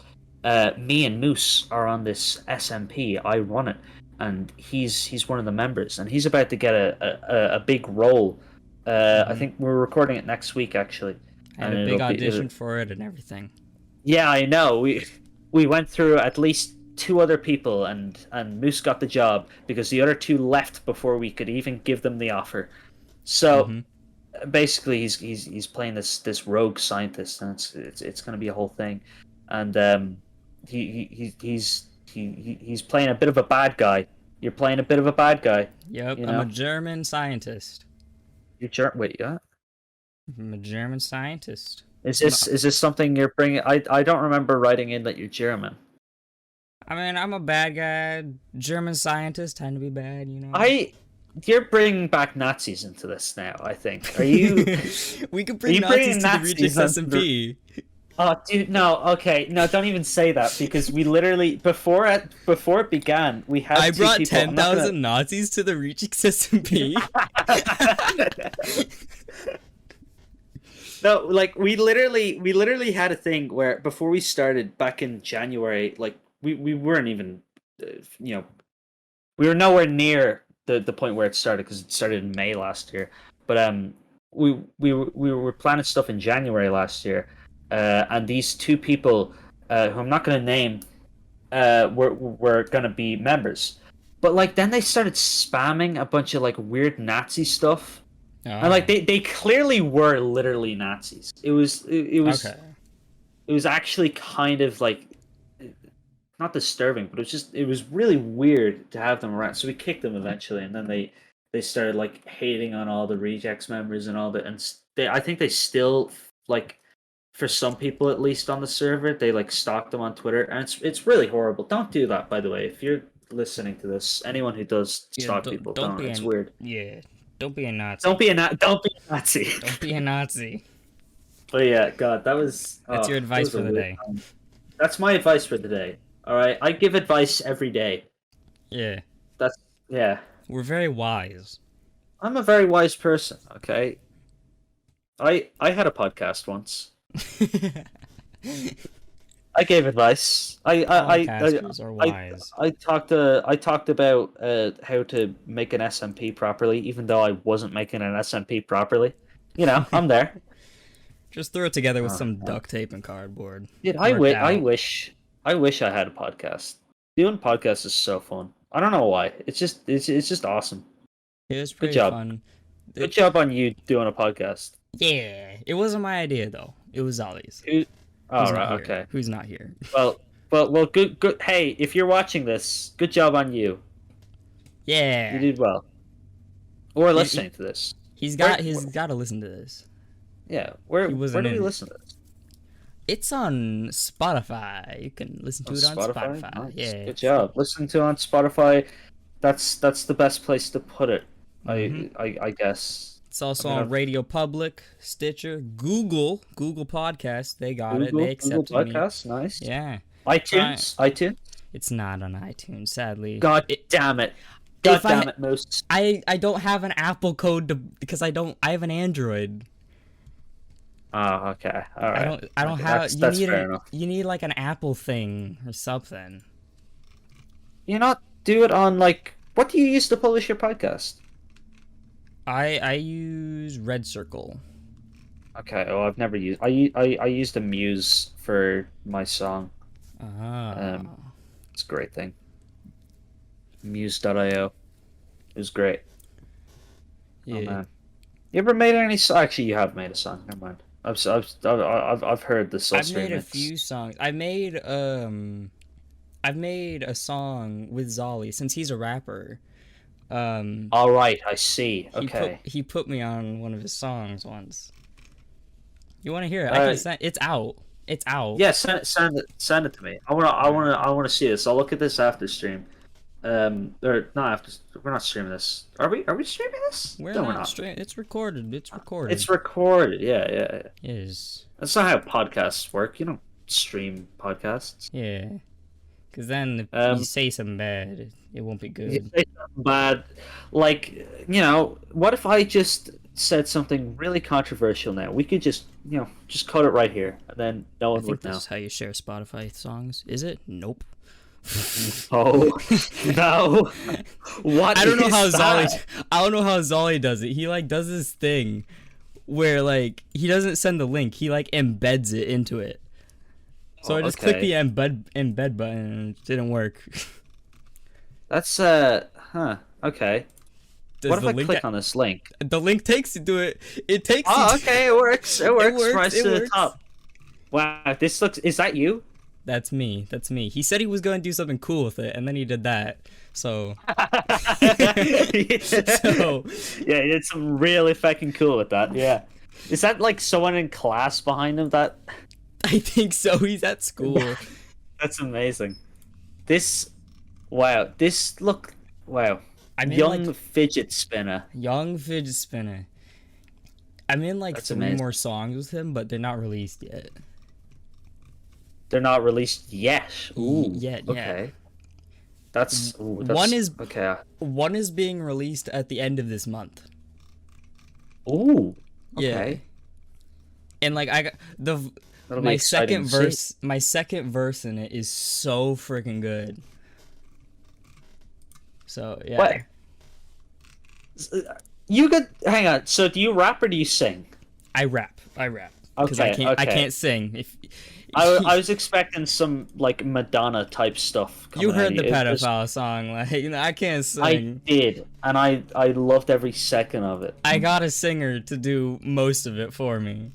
me and Moose are on this SMP. I run it, and he's one of the members, and he's about to get a big role. I Mm-hmm. think we're recording it next week actually, I had and a big it'll audition for it and everything. yeah, I know. We went through at least two other people, and Moose got the job because the other two left before we could even give them the offer. So Mm-hmm. basically, he's playing this rogue scientist, and it's going to be a whole thing. And he's playing a bit of a bad guy. You're playing a bit of a bad guy, Yep, you I'm a know. German scientist. Wait, yeah. I'm a German scientist. Is I'm this a, is this something you're bringing? I don't remember writing in that you're German. I mean, I'm a bad guy. German scientists tend to be bad, you know. I You're bringing back Nazis into this now. I think. Are you? We could Are bring you Nazis bringing to the Nazis Rejects onto the? SMP. Oh, dude, no. Okay, no. Don't even say that because we literally before it began, we I had two brought people. I'm not gonna. 10,000 Nazis to the Rejects SMP. No, like we literally had a thing where before we started back in January, like we weren't even, you know, we were nowhere near the point where it started because it started in May last year. But we were planning stuff in January last year, and these two people, who I'm not going to name, were going to be members. But like then they started spamming a bunch of like weird Nazi stuff, and like Oh, they clearly were literally Nazis. okay. It was actually kind of like not disturbing, but it was really weird to have them around. So we kicked them eventually, and then they started like hating on all the rejects members and all that. And I think they still like for some people at least on the server they like stalk them on Twitter, and it's really horrible. Don't do that, by the way. If you're listening to this, anyone who does Yeah, stalk people, don't don't. be It's an weird. yeah, don't be a Nazi. Don't be a Nazi. Don't be a Nazi. But yeah, God, That's your that advice was for a the weird day. time. That's my advice for the day. All right, I give advice every day. Yeah, That's yeah. we're very wise. I'm a very wise person. Okay, I had a podcast once. I gave advice. Podcasters are I wise. I talked about how to make an SMP properly, even though I wasn't making an SMP properly. I'm there. Just throw it together with Oh, some God. duct tape and cardboard. Dude, Worked I out. wish I had a podcast. Doing podcasts is so fun. I don't know why. It's just awesome. It was Good pretty job. fun. Good It, job on you doing a podcast. Yeah, it wasn't my idea though. It was Ollie's. Who? Who's All not right. here? Okay. Who's not here? Well. Good. Hey, if you're watching this, good job on you. You Yeah, did well. Or he, he listening to this. he's Where? got he's got to listen to this. Yeah. He Where wasn't do we in it. listen to this? It's on Spotify. You can listen to On it on Spotify. Spotify. Nice. Yeah. Good job. Listen to it on Spotify. That's the best place to put it. Mm-hmm. I guess. It's also I mean, on Radio Public, Stitcher, Google Podcasts. They got it. They Google accepted me. Podcasts. Nice. Yeah. iTunes. It's not on iTunes, sadly. God damn it. God damn it, Moose. I don't have an Apple code because I have an Android. Oh, okay. All right. I don't Okay, have that's fair enough. you need like an Apple thing or something. You not do it on like what do you use to publish your podcast? I use Red Circle. Okay, oh I've never used I used a Muse for my song. Ah. It's a great thing. Muse.io. It was great. Yeah. Oh man. You ever made any actually you have made a song, never mind. I've heard the Sultry I've made a mix. few songs. I've made a song with Zolly since he's a rapper. All right, I see. Okay. He put me on one of his songs once. You want to hear it? I can send. It's out. It's out. Yeah, send it to me. I wanna see this. I'll look at this after stream. Or not after. We're not streaming this. Are we? Are we streaming this? We're No, not streaming. It's recorded. It's recorded. It's recorded. Yeah. It is. That's not how podcasts work. You don't stream podcasts. Yeah. Because then if you say something bad, it won't be good. You say something bad, like what if I just said something really controversial? Now we could just just cut it right here, and then no I one think would know. that's how you share Spotify songs. Is it? Nope. Oh no! What? I don't know how that? Zolly does it. He like does this thing where like he doesn't send the link. He like embeds it into it. So I just clicked the embed button and it didn't work. That's okay. What if I click on this link? The link takes you to it. It takes. Oh, you to... okay, it works. It works. Rise It to the works. top. Wow, this looks. Is that you? That's me. That's me. He said he was going to do something cool with it, and then he did that. So. So. Yeah, he did something really fucking cool with that. Yeah. Is that like someone in class behind him? That. I think so. He's at school. That's amazing. This. Wow. This look. Wow. I'm in Young like fidget spinner. young fidget spinner. I'm in like That's 3 amazing. more songs with him, but they're not released yet. They're not released yet. Ooh. Yet, yeah. Okay. That's One is okay. one is being released at the end of this month. Ooh. Yeah. Okay. And like I got That'll be my exciting second to see. my second verse in it is so freaking good. So yeah. What? You could hang on. So do you rap or do you sing? I rap. Because Okay, I okay. can't sing. If I was expecting some like Madonna type stuff. you coming heard at the you. It was- pedophile song, like I can't I sing. did, and I loved every second of it. I got a singer to do most of it for me.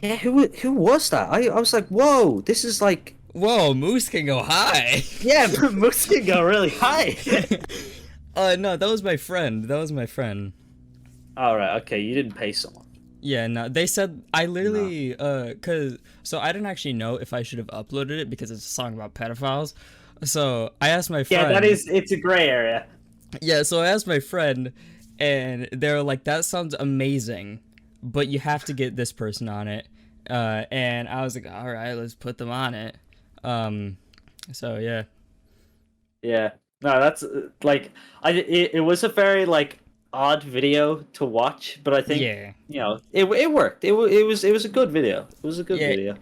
Yeah, who was that? I was like, whoa, this is like, Whoa, Moose can go high. yeah, Moose can go really high. No, that was my friend. All right, okay, you didn't pay someone. Yeah, no, they said I literally so I didn't actually know if I should have uploaded it because it's a song about pedophiles. So I asked my friend. Yeah, it's a gray area. Yeah, so I asked my friend, and they were like, "That sounds amazing, but you have to get this person on it." And I was like, "All right, let's put them on it." So yeah. Yeah, no, that's like it was a very like odd video to watch, but I think it worked. It was a good video. It was a good video.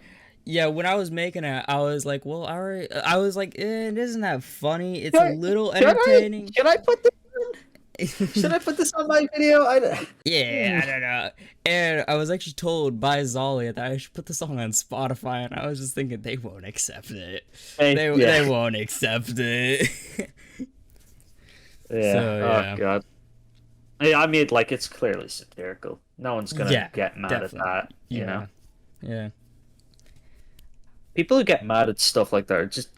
Yeah, when I was making it, I was like, well, I was like, isn't that funny? It's a little entertaining. Should I put this on? Should I put this on my video? Yeah, I don't know. And I was actually told by Zolly that I should put the song on Spotify, and I was just thinking they won't accept it. They won't accept it. Yeah. So, yeah. Oh god. I mean, like it's clearly satirical. No one's gonna Yeah, get mad at definitely. that, you know. Yeah, yeah, People who get mad at stuff like that are just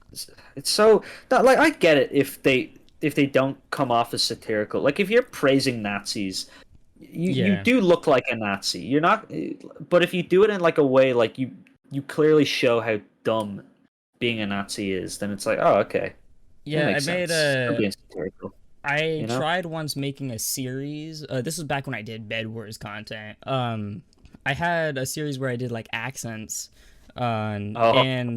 it's so that like I get it if they don't come off as satirical. Like if you're praising Nazis, you yeah. do look like a Nazi. You're not, but if you do it in like a way like you clearly show how dumb being a Nazi is, then it's like, oh, okay, it Yeah, I makes made sense. You're a being satirical, I you know? tried once making a series. This was back when I did Bed Wars content. I had a series where I did like accents, Oh, and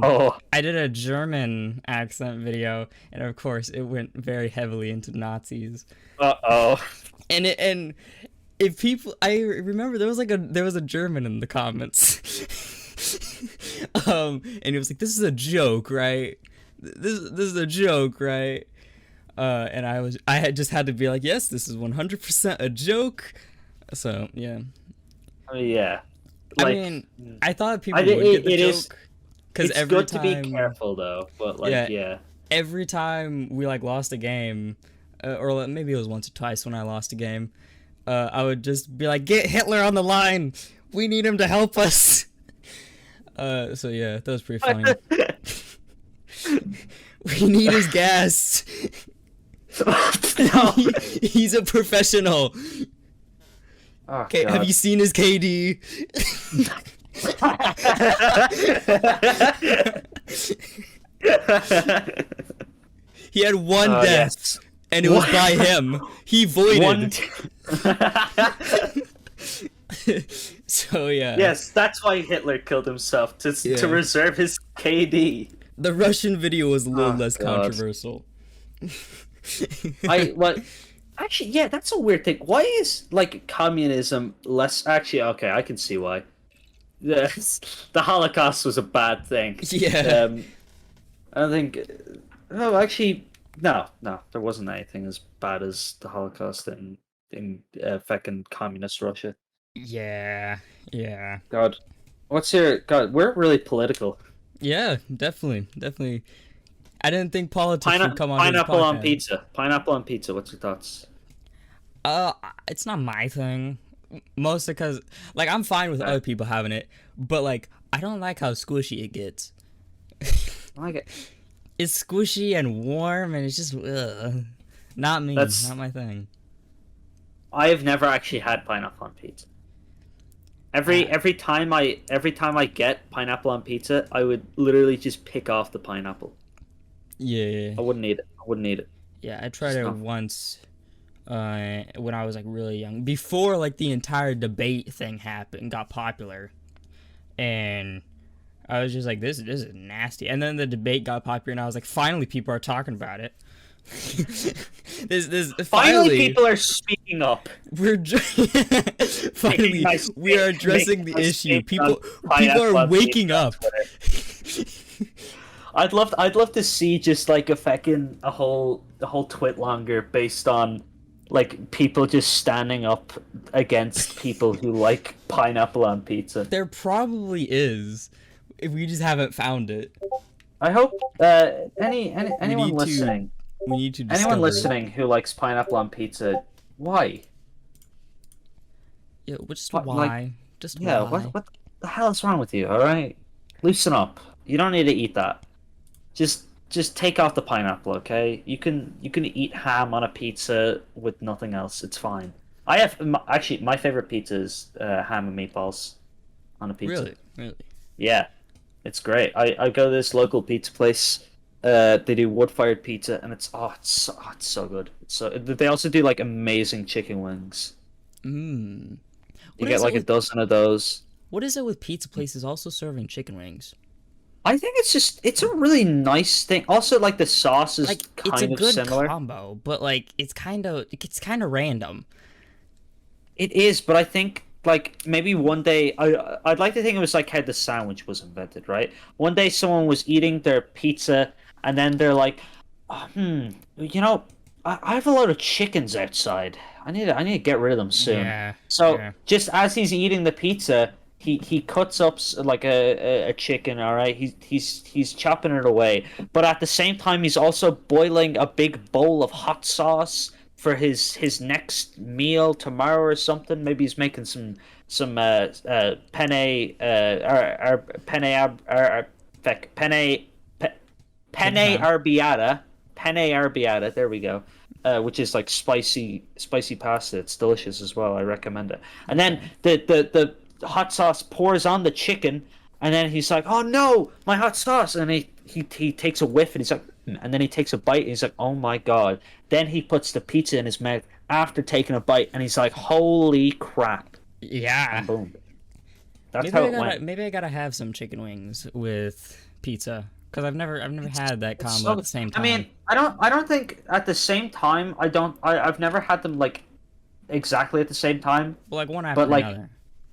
oh, I did a German accent video, and of course it went very heavily into Nazis. oh. And if people, I remember there was a German in the comments, and he was like, "This is a joke, right? This is a joke, right?" And I had just had to be like, yes, this is 100% a joke. So yeah, Yeah, I like mean, I thought I people it, would get the it is. joke because It's good to be careful though, but like, yeah, yeah. every time we like lost a game, or maybe it was once or twice when I lost a game, I would just be like, get Hitler on the line. We need him to help us. So yeah, that was pretty funny. We need his gas. No. He's a professional. Oh, Okay, God. have you seen his KD? He had one death, Yes. and it was by him. He voided. One. So yeah. Yes, that's why Hitler killed himself to Yeah. reserve his KD. The Russian video was a little Oh, less God. controversial. I what? Actually, yeah, that's a weird thing. Why is like communism less? Actually, okay, I can see why. The Holocaust was a bad thing. Yeah. I don't think. No, actually, no, there wasn't anything as bad as the Holocaust in fucking communist Russia. Yeah. Yeah. God, what's your God? We're really political. Yeah. Definitely. Definitely. I didn't think politics would come on this Pineapple on podcast. pizza. Pineapple on pizza. What's your thoughts? It's not my thing. Mostly because, like, I'm fine with Okay. other people having it, but like, I don't like how squishy it gets. I like it. It's squishy and warm, and it's just not me. That's- Not my thing. I have never actually had pineapple on pizza. Every time I get pineapple on pizza, I would literally just pick off the pineapple. Yeah. I wouldn't eat it. I wouldn't eat it. Yeah, I tried It's it not- once when I was like really young, before like the entire debate thing happened, got popular, and I was just like, this is nasty. And then the debate got popular, and I was like, finally, people are talking about it. this Finally, people are speaking up. we're finally nice we are take- addressing making the nice issue. takes People on pineapple are on waking pizza on up. Twitter. I'd love to see just like a whole twit longer based on like people just standing up against people who like pineapple on pizza. There probably is, if we just haven't found it. I hope anyone need to listening, We need to discover anyone it. listening who likes pineapple on pizza, why? Yeah, just What, why? like- Just Yeah, why? what the hell is wrong with you? All right, loosen up. You don't need to eat that. Just take off the pineapple, okay? You can eat ham on a pizza with nothing else. It's fine. I have actually my favorite pizza is ham and meatballs on a pizza. Really? Yeah, it's great. I go to this local pizza place. They do wood-fired pizza, and it's so good. So they also do like amazing chicken wings. Mmm. You get like a dozen of those. What is it with pizza places also serving chicken wings? I think it's a really nice thing. Also, like the sauce is Like, it's a kind of good similar. combo, but like it's kind of random. It is, but I think like maybe one day I'd like to think it was like how the sandwich was invented, right? One day someone was eating their pizza, and then they're like, oh, you know, I have a lot of chickens outside. I need to get rid of them soon. Yeah. So yeah. just as he's eating the pizza, he cuts up like a chicken. All right, he's chopping it away, but at the same time he's also boiling a big bowl of hot sauce for his next meal tomorrow or something. Maybe he's making some penne penne penne penne Anytime. arrabbiata, penne arrabbiata. There we go. Which is like spicy pasta. It's delicious as well. I recommend it. And then Okay. the hot sauce pours on the chicken, and then he's like, "Oh no, my hot sauce!" And he takes a whiff, and he's like, and then he takes a bite, and he's like, "Oh my god!" Then he puts the pizza in his mouth after taking a bite, and he's like, "Holy crap!" Yeah. And boom, that's how it went. Maybe I gotta have some chicken wings with pizza because I've never had that It's combo at so. the same I time. mean, I don't think at the same time. I've never had them like exactly at the same time, Well, like one but after like another.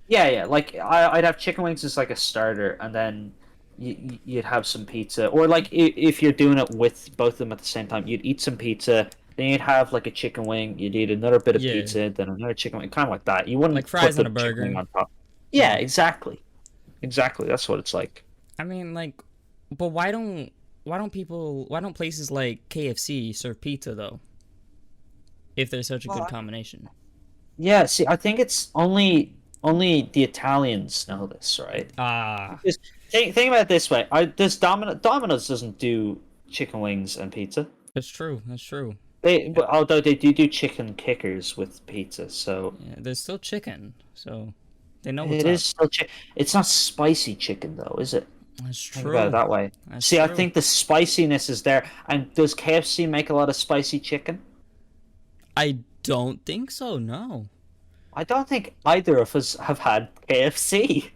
yeah. Like I'd have chicken wings as like a starter, and then you'd have some pizza, or like if you're doing it with both of them at the same time, you'd eat some pizza, then you'd have like a chicken wing, you'd eat another bit of Yeah, pizza, then another chicken wing, kind of like that. You like wouldn't put fries the and a chicken wing burger. on top. Yeah, Yeah. exactly, exactly. That's what it's like. I mean, like, but why don't places like KFC serve pizza though? If they're such a good Well, combination. yeah. See, I think it's only the Italians know this, right? Ah, Because think about it this way: Domino's doesn't do chicken wings and pizza. that's true. That's true. But although they do chicken kickers with pizza, so Yeah, there's still chicken, so they know what's it is up. still chicken. It's not spicy chicken though, is it? That's Think about it true. that way. That's See, I true. think the spiciness is there. And does KFC make a lot of spicy chicken? I don't think so. No, I don't think either of us have had KFC.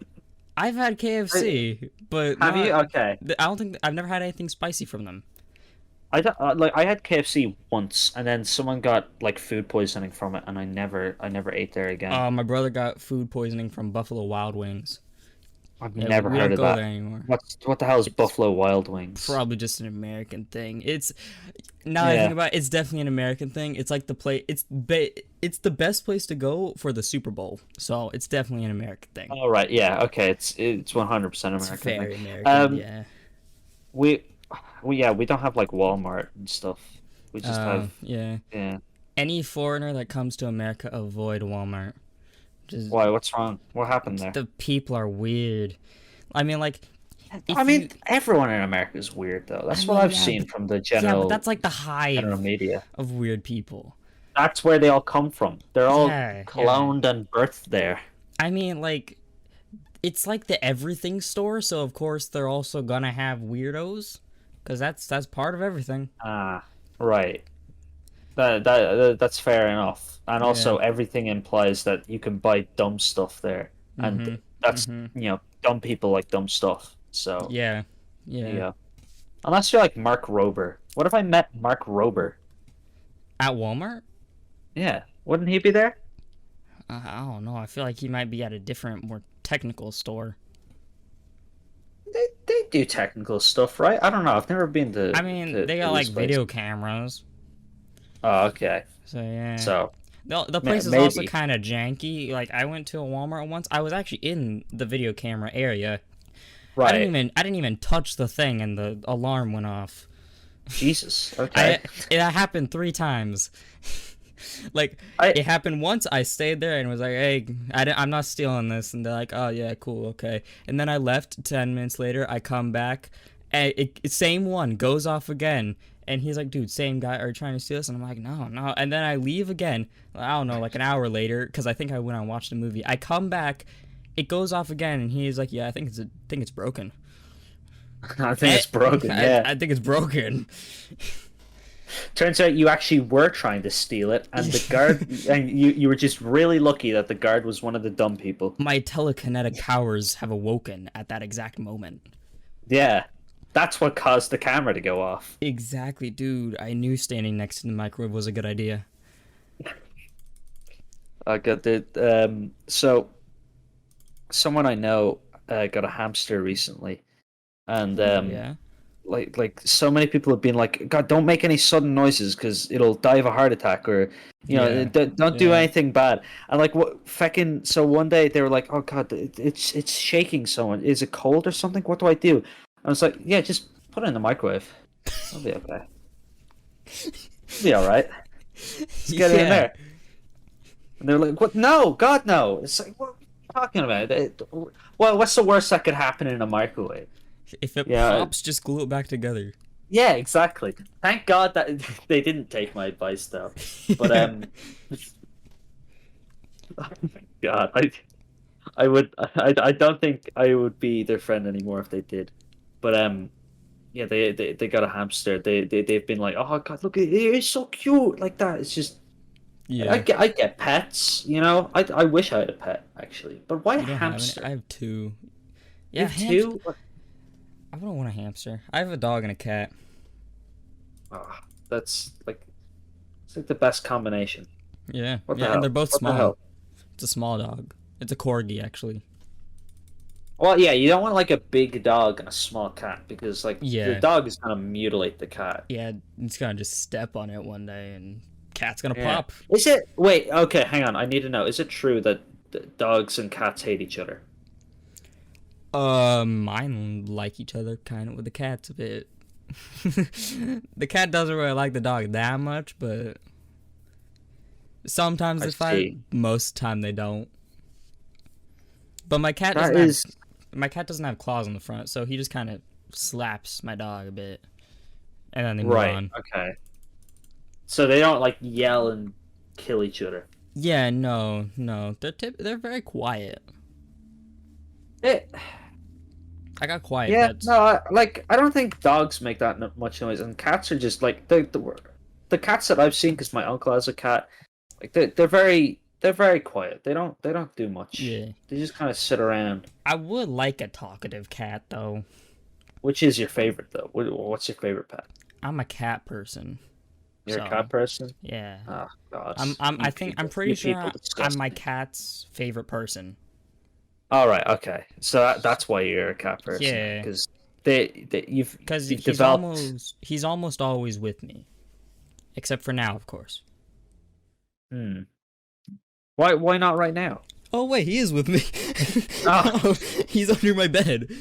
I've had KFC, but Have you? not. Okay. I don't think I've never had anything spicy from them. I don't, like I had KFC once, and then someone got like food poisoning from it, and I never ate there again. My brother got food poisoning from Buffalo Wild Wings. I've Yeah, never we heard don't of go that. there anymore. What the hell is It's Buffalo Wild Wings? probably just an American thing. It's now that I think Yeah. about it, it's definitely an American thing. It's like the play. It's the best place to go for the Super Bowl. So it's definitely an American thing. All right. Yeah. Okay. It's 100% It's American thing. very American. Um, Yeah. we we don't have like Walmart and stuff. We just have Yeah. yeah. Any foreigner that comes to America, avoid Walmart. Just Why? What's wrong? What happened there? the people are weird. I mean, like I if mean, you. everyone in America is weird though. I That's what mean, I've seen from the yeah, but general that's like the hive media. of weird people. That's where they all come from. They're all Yeah. Yeah. cloned and birthed there. I mean, like it's like the everything store, so of course they're also gonna have weirdos, because that's part of everything. Ah, right. That's fair enough. And Yeah. also, everything implies that you can buy dumb stuff there, and Mhm. that's Mhm. dumb people like dumb stuff. So Yeah. there you Yeah. go. Unless you're like Mark Rober. What if I met Mark Rober? At Walmart? Yeah, wouldn't he be there? I don't know. I feel like he might be at a different, more technical store. They do technical stuff, right? I don't know. I've never been I mean, they to got like these places. video cameras. Oh, okay. So yeah. So The place is also maybe. kind of janky. Like I went to a Walmart once. I was actually in the video camera area. Right. I didn't even touch the thing, and the alarm went off. Jesus. Okay. It happened 3 times. Like I it happened once. I stayed there and was like, "Hey, I'm not stealing this." And they're like, "Oh yeah, cool, okay." And then I left. 10 minutes later, I come back, and same one goes off again. And he's like, "Dude, same guy. Are you trying to steal this?" And I'm like, "No, no." And then I leave again. I don't know, like an hour later, because I think I went and watched a movie. I come back, it goes off again, and he's like, "Yeah, I think it's broken." I think it's broken. Yeah. I think it's broken. Turns out you actually were trying to steal it, and the guard, and you were just really lucky that the guard was one of the dumb people. My telekinetic powers have awoken at that exact moment. Yeah, that's what caused the camera to go off. Exactly, dude. I knew standing next to the microwave was a good idea. I got the so someone I know got a hamster recently, and Yeah. like so many people have been like, God, don't make any sudden noises because it'll die of a heart attack, or Yeah. don't do Yeah. anything bad. And like what fucking so one day they were like, oh God, it's shaking so much. Is it cold or something? What do I do? I was like, yeah, just put it in the microwave. It'll be okay. It'll be all right. Just get in Yeah. there. And they're like, "What? No, God, no!" It's like, what are you talking about? Well, what's the worst that could happen in a microwave? If it Yeah, pops, just glue it back together. yeah, exactly. Thank God that they didn't take my advice though. But oh my God, I don't think I would be their friend anymore if they did. But yeah, they got a hamster. They've been like, oh God, look, it's so cute like that. It's just Yeah. I get pets, you know. I wish I had a pet actually, but why a You don't have any? hamster? I have two. You Yeah, have two? I don't want a hamster. I have a dog and a cat. Ah, that's like it's like the best combination. Yeah. What the Yeah, and they're hell? both What the small. hell? It's a small dog. It's a corgi, actually. Well, yeah, you don't want like a big dog and a small cat because like the Yeah. dog is gonna mutilate the cat. Yeah, it's gonna just step on it one day and cat's gonna Yeah. pop. Is it? Wait. Okay, hang on. I need to know. Is it true that dogs and cats hate each other? Mine like each other kind of with the cats a bit. The cat doesn't really like the dog that much, but sometimes I they fight. see. Most time they don't. But That is my cat doesn't have claws on the front, so he just kind of slaps my dog a bit, and then they move right. on. Okay. So they don't like yell and kill each other. Yeah, no, they're very quiet. It, I got quiet yeah. pets. No. I don't think dogs make that much noise, and cats are just like the cats that I've seen because my uncle has a cat. Like they're very quiet. They don't do much. Yeah, They just kind of sit around. I would like a talkative cat though. Which is your favorite though? What's your favorite pet? I'm a cat person. You're So, a cat person? yeah. Oh God. I'm pretty sure people I'm disgust my me. cat's favorite person. All right, okay. So that's why you're a cat person. Yeah. Because Because you've developed. he's almost always with me. Except for now, of course. Hmm. Why not right now? Oh wait, he is with me. Ah. Oh, he's under my bed.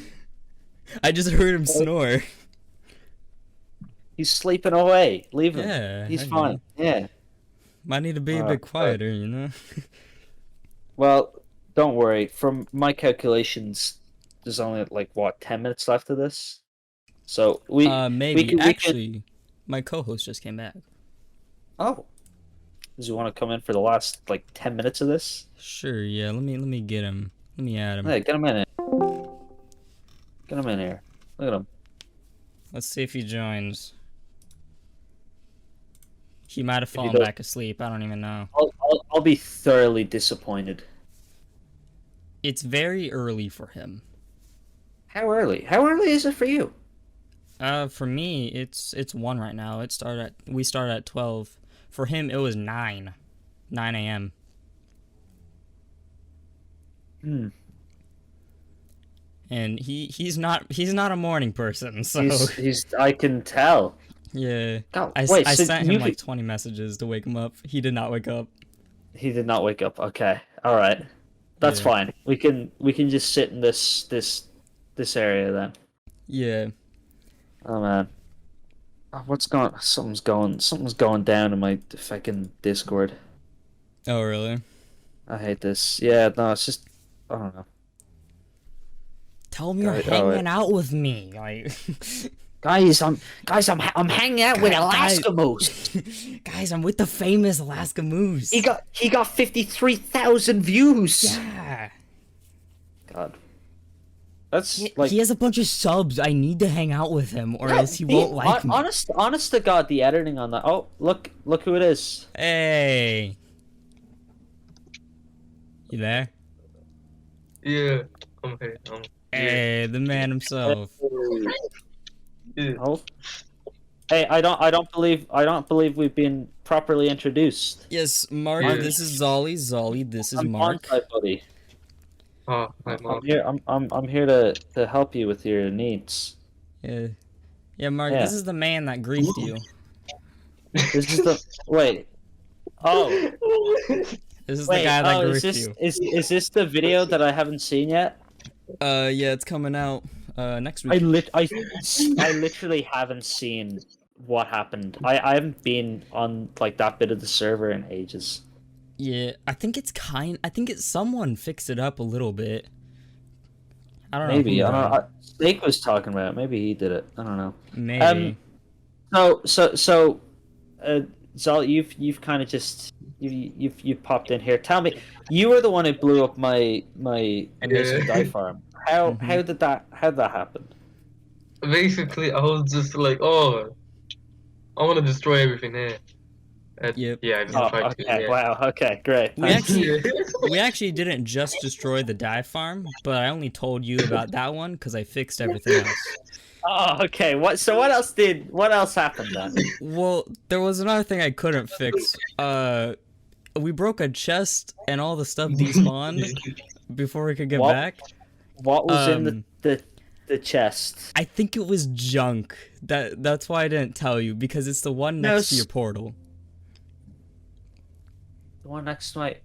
I just heard him snore. He's sleeping away. Leave him. Yeah, He's I know. fine. Yeah. Might need to be a bit quieter, you know? Well, don't worry. From my calculations, there's only like what 10 minutes left of this. So Maybe. we can. Actually, my co-host just came back. Oh. Does he want to come in for the last like 10 minutes of this? Sure, yeah. Let me get him. Let me add him. Hey, get him in. Get him in here. Look at him. Let's see if he joins. He might have he fallen does- back asleep. I don't even know. I'll be thoroughly disappointed. It's very early for him. How early? How early is it for you? For me, it's 1 right now. We start at 12. For him, it was 9 a.m. Hmm. And he's not a morning person, so He's I can tell. yeah. God, I wait, so sent him you like 20 messages to wake him up. He did not wake up. he did not wake up. Okay. All right. That's Yeah. fine. We can just sit in this area then. Yeah. Oh man. Oh, something's going down in my fucking Discord. Oh really? I hate this. Yeah, no, it's just I don't know. Tell him you're Right, hanging out with me. Like, Guys, I'm hanging out with Guys- Alaska Moose. guys, I'm with the famous Alaska Moose. He got 53,000 views. Yeah. God. That's He, like he has a bunch of subs. I need to hang out with him, or else he won't like me. honest to God, the editing on that. Oh, look who it is. Hey. You there? Yeah, I'm here. Hey, the man himself. Yeah. Oh. Hey, I don't believe we've been properly introduced. Yes, Mark. Yeah. This is Zolly. Zolly. This is I'm Mark. Bonsai buddy. Oh, hi, I'm Mark. here. I'm here to help you with your needs. Yeah. Yeah, Mark. Yeah. This is the man that griefed you. This is the wait. Oh, This is the wait. guy that Oh, griefed is this you. is this the video that I haven't seen yet? Yeah, it's coming out next I week. literally haven't seen what happened. I haven't been on like that bit of the server in ages. Yeah, I think someone fixed it up a little bit. I don't know Maybe who I don't though. know. Snake was talking about it. Maybe he did it. I don't know. Maybe. So, uh, Zal, you've kind of just you've popped in here. Tell me, you were the one who blew up my amazing Yeah. dye farm. How Mhm. how did that happen? Basically, I was just like, oh, I want to destroy everything here. And Yep. yeah, I just Oh, tried to. okay. Yeah. Wow. Okay. Great. We Thanks. actually Yeah. we actually didn't just destroy the dye farm, but I only told you about that one because I fixed everything else. Oh, okay. What else happened then? Well, there was another thing I couldn't fix. We broke a chest and all the stuff despawned before we could get What back. what was in Um, the chest? I think it was junk. That's why I didn't tell you because it's the one No, next to your portal. the one next to my. I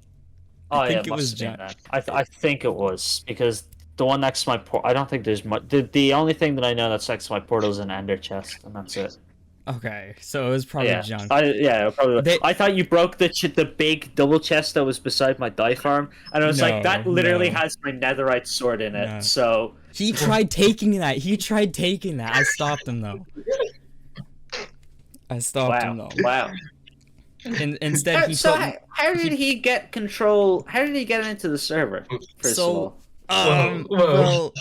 Oh yeah, think it it was must have been junk. that. I think it was because the one next to my port. I don't think there's much. The only thing that I know that's next to my portal is an ender chest, and that's it. Okay, so it was probably Yeah, junk. probably. They I thought you broke the big double chest that was beside my dye farm, and I was like, no that literally no has my netherite sword in it. no. So He tried taking that. He tried taking that. I stopped him though. I stopped him though. wow. Instead, he put. How did he get control? How did he get into the server? First of So, all, well,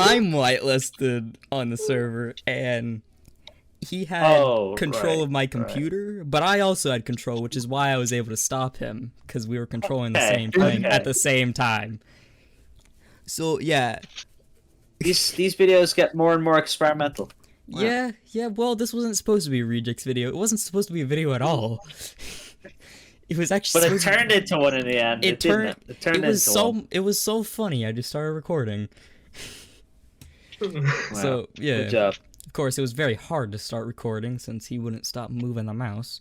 I'm whitelisted on the server, and he had Oh, control right, of my right. computer, but I also had control, which is why I was able to stop him, because we were controlling the Okay, same thing okay. at the same time. So, yeah. these videos get more and more experimental. Wow. Yeah, well, this wasn't supposed to be a Rejects video. It wasn't supposed to be a video at all. It was actually But it supposed to be- turned into one in the end. It didn't turned. it? It turned It was into so. one. It was so funny. I just started recording. Wow. So yeah, Good job. of course, it was very hard to start recording since he wouldn't stop moving the mouse.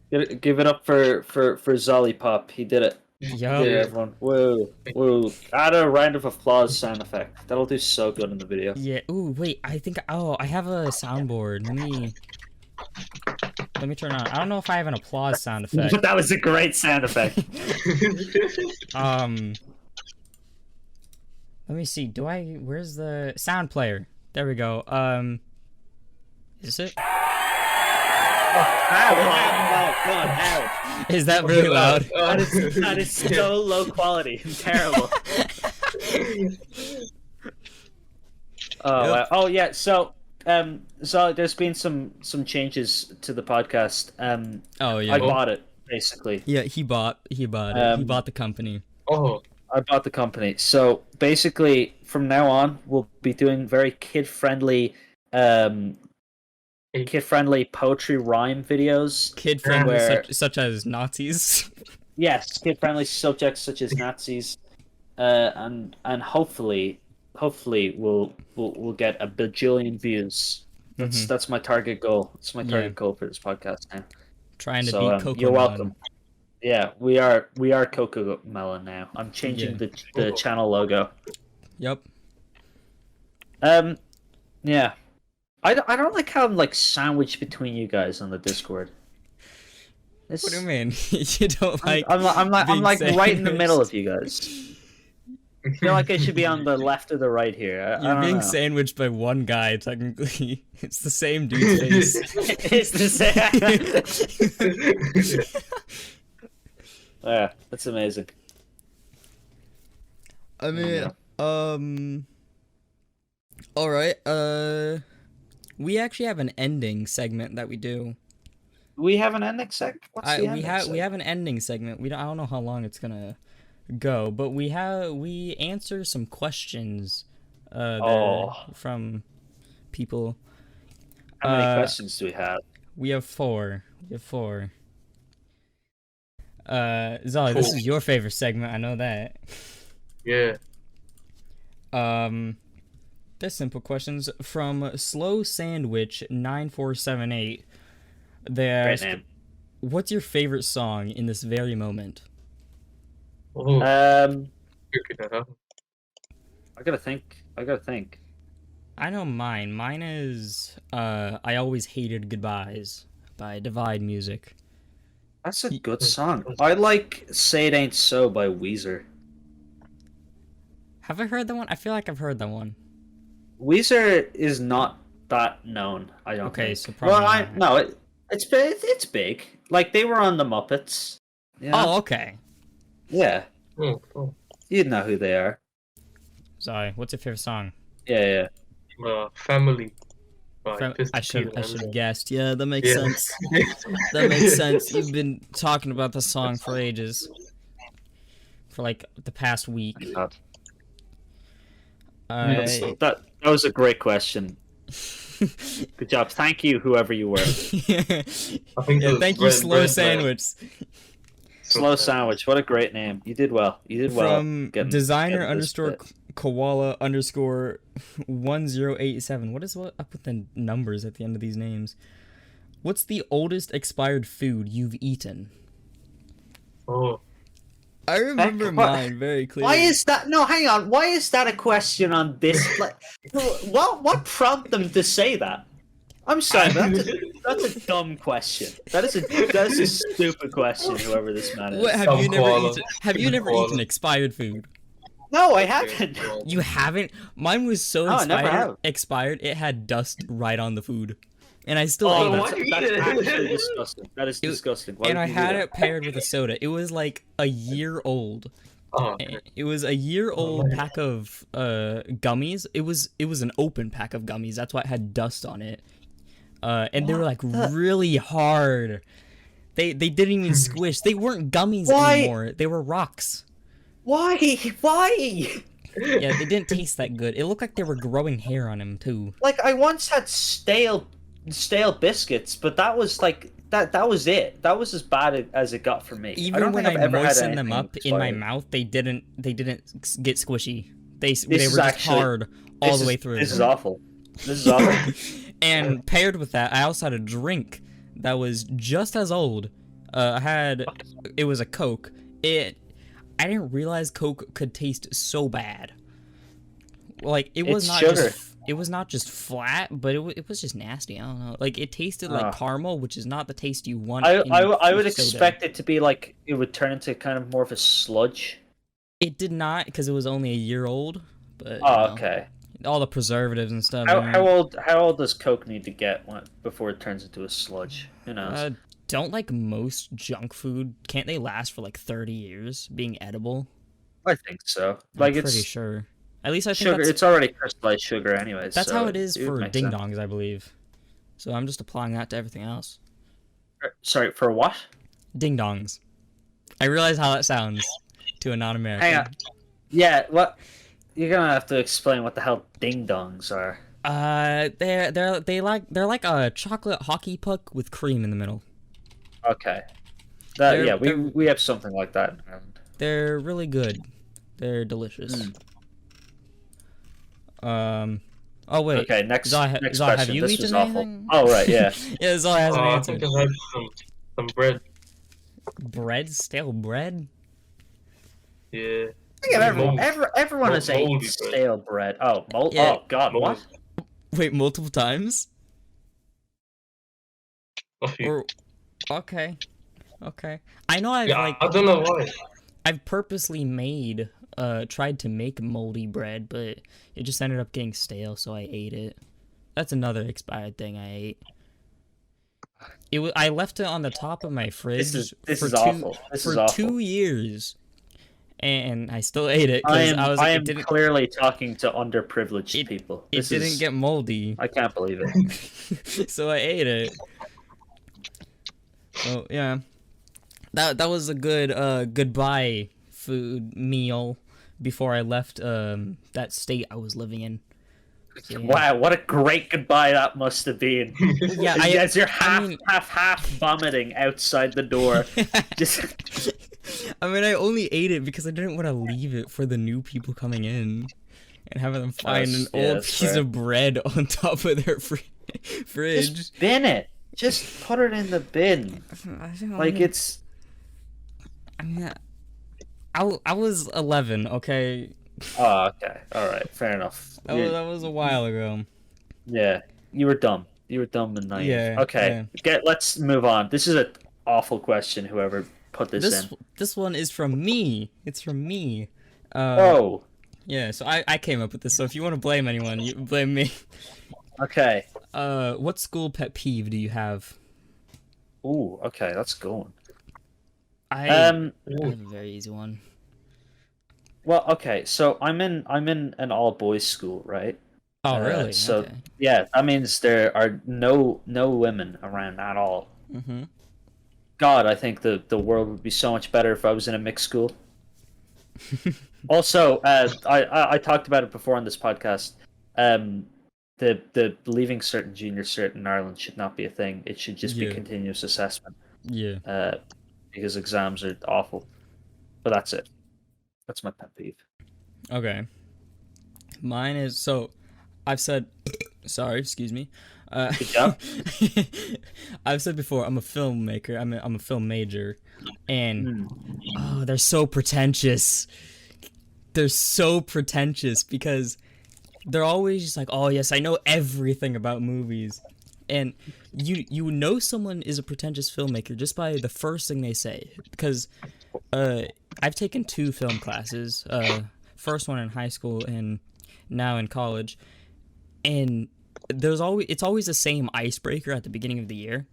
Give it up for Zollipop. He did it. Yup. Yeah, everyone. Whoa, whoa. Add a round of applause sound effect. That'll do so good in the video. Yeah. Ooh, wait. I think. Oh, I have a soundboard. Let me turn on. I don't know if I have an applause sound effect. That was a great sound effect. Let me see. Do I? Where's the sound player? There we go. Is it? Ow, God, ow. Is that really loud? That is so low quality and terrible. Oh, wow. Oh yeah. So there's been some changes to the podcast. Oh yeah. I bought it basically. Yeah, he bought it. He bought the company. Oh, I bought the company. So basically, from now on, we'll be doing very kid-friendly poetry rhyme videos. Kid friendly, Where- such as Nazis. Yes, kid-friendly subjects such as Nazis, and hopefully we'll get a bajillion views. That's my target goal. It's my target goal for this podcast now. Trying to So, beat Coco you're Melon. welcome. Yeah, we are Coco Melon now. I'm changing the channel logo. Yep. Yeah. I don't like how I'm like sandwiched between you guys on the Discord. What do you mean? You don't like? I'm being like right in the sandwiched? middle of you guys. I feel like I should be on the left or the right here. I You're don't being know. sandwiched by one guy. Technically, it's the same dude's face. It's the same. Yeah, that's amazing. I mean, Yeah. All right. We actually have an ending segment that we do. We have an ending seg. What's the We ending have seg? an ending segment. I don't know how long it's gonna go, but we answer some questions from people. How many questions do we have? We have four. Zolly, this is your favorite segment. I know that. yeah. They're simple questions from Slow Sandwich 9478. They Great ask, name. "What's your favorite song in this very moment?" Oh, I you're good at that. gotta think. I know mine. Mine is I Always Hated Goodbyes by Divide Music. That's a good song. I like Say It Ain't So by Weezer. Have I heard that one? I feel like I've heard that one. Weezer is not that known, I don't Okay, think. so probably well, not. no, it's big. Like they were on the Muppets. Yeah. Oh, okay. Yeah. Oh, cool. You'd know who they are. Sorry. What's your favorite song? Yeah. Family. By I Mr. should Peter have Anderson. guessed. Yeah, that makes Yeah. sense. That makes sense. You've been talking about the song for ages. For like the past week. That was a great question. Good job. Thank you, whoever you were. I think Yeah, the thank you, bread- Slow bread- Sandwich. Slow Sandwich. What a great name. You did well. From getting designer this underscore bit. koala underscore 1087. What is up with the numbers at the end of these names? What's the oldest expired food you've eaten? Oh, I remember What? mine very clearly. Why is that? No, hang on. Why is that a question on this? Like, what prompted them to say that? I'm sorry, that's a dumb question. That is a stupid question. Whoever this man is. What, have Some you never koala. eaten? Have you Some never koala. eaten expired food? No, I haven't. You haven't? Mine was so No, I never have. expired. It had dust right on the food, and I still Oh, ate why it. do you eat That's it? actually disgusting. That is disgusting. Why And would I you do had that? it paired with a soda. It was like a year old. Oh, okay. It was a year-old man. pack of gummies. It was an open pack of gummies. That's why it had dust on it. And they were like really hard. They didn't even squish. They weren't gummies Why? anymore. They were rocks. Why? Yeah, they didn't taste that good. It looked like they were growing hair on him too. Like I once had stale biscuits, but that was like that was it. That was as bad as it got for me. I Even don't when think I I've ever had moistened them anything up in my expired. mouth, they didn't get squishy. They This were is just actually- hard all the way through. This is awful. This is awful. And paired with that, I also had a drink that was just as old. It was a Coke. I didn't realize Coke could taste so bad. Like it was It's not sugar. just flat, but it was just nasty. I don't know. Like it tasted like caramel, which is not the taste you want. I would soda. expect it to be like it would turn into kind of more of a sludge. It did not because it was only a year old. But Oh, okay. all the preservatives and stuff. in it. How old does Coke need to get before it turns into a sludge? Who knows? Don't like most junk food? Can't they last for like 30 years being edible? I think so. I'm Like pretty it's sure. At least I think sugar. that's It's already crystallized sugar, anyways. that's so how it is would for make ding sense. dongs, I believe. So I'm just applying that to everything else. Sorry, for what? Ding dongs. I realize how that sounds to a non-American. Hang on. Yeah, what? You're gonna have to explain what the hell ding dongs are. They're like a chocolate hockey puck with cream in the middle. Okay. They're- We have something like that in Ireland. They're really good. They're delicious. Oh wait. Okay, next Zai, next Zai, have question. you This eaten was awful. anything? Oh right, yeah. Yeah, Zai hasn't I answered. think I had some bread. Bread? Stale bread? Yeah. I think Mold- everyone has ate moldy bread. stale bread. Oh, Yeah. Oh God, Mold. what? Wait, multiple times? A few. Or okay. I know I've Yeah, I don't know why. I've purposely tried to make moldy bread, but it just ended up getting stale, so I ate it. That's another expired thing I ate. I left it on the top of my fridge This for is awful. This is awful. 2 years, and I still ate it I because am, I was like, I it am didn't clearly talking to underprivileged people. it didn't get moldy, I can't believe it. so I ate it. So yeah, that was a good goodbye food meal before I left that state I was living in. So, yeah. Wow, what a great goodbye that must have been. Yeah, as you're I mean- half vomiting outside the door. Just I mean, I only ate it because I didn't want to leave it for the new people coming in and having them find an old that's piece fair. of bread on top of their fridge. just bin it. Just put it in the bin. Like it's I mean, I was 11, okay? Oh, okay. All right. Fair enough. That was a while ago. Yeah, you were dumb. You were dumb and naive. Yeah, Okay, yeah. let's move on. This is an awful question. Whoever put this This in. this one is from me. It's from me. Uh, Oh, yeah. So I came up with this. So if you want to blame anyone, you blame me. okay. What school pet peeve do you have? Ooh, okay. That's going. I Um. I have a very easy one. Well, okay. So I'm in an all boys school, right? Oh, really? So Okay. yeah, that means there are no women around at all. Mm-hmm. God, I think the world would be so much better if I was in a mixed school. Also, I talked about it before on this podcast. Um, the leaving cert and junior cert in Ireland should not be a thing. It should just be Yeah. continuous assessment. Yeah. Because exams are awful. But that's it. That's my pet peeve. Okay. Mine is so. I've said. Sorry, excuse me. Good job. I've said before, I'm a filmmaker. I'm a film major, and Hmm. oh, they're so pretentious. They're so pretentious because they're always just like, oh yes, I know everything about movies, and you know someone is a pretentious filmmaker just by the first thing they say. Because I've taken 2 film classes. First one in high school and now in college, and it's always the same icebreaker at the beginning of the year.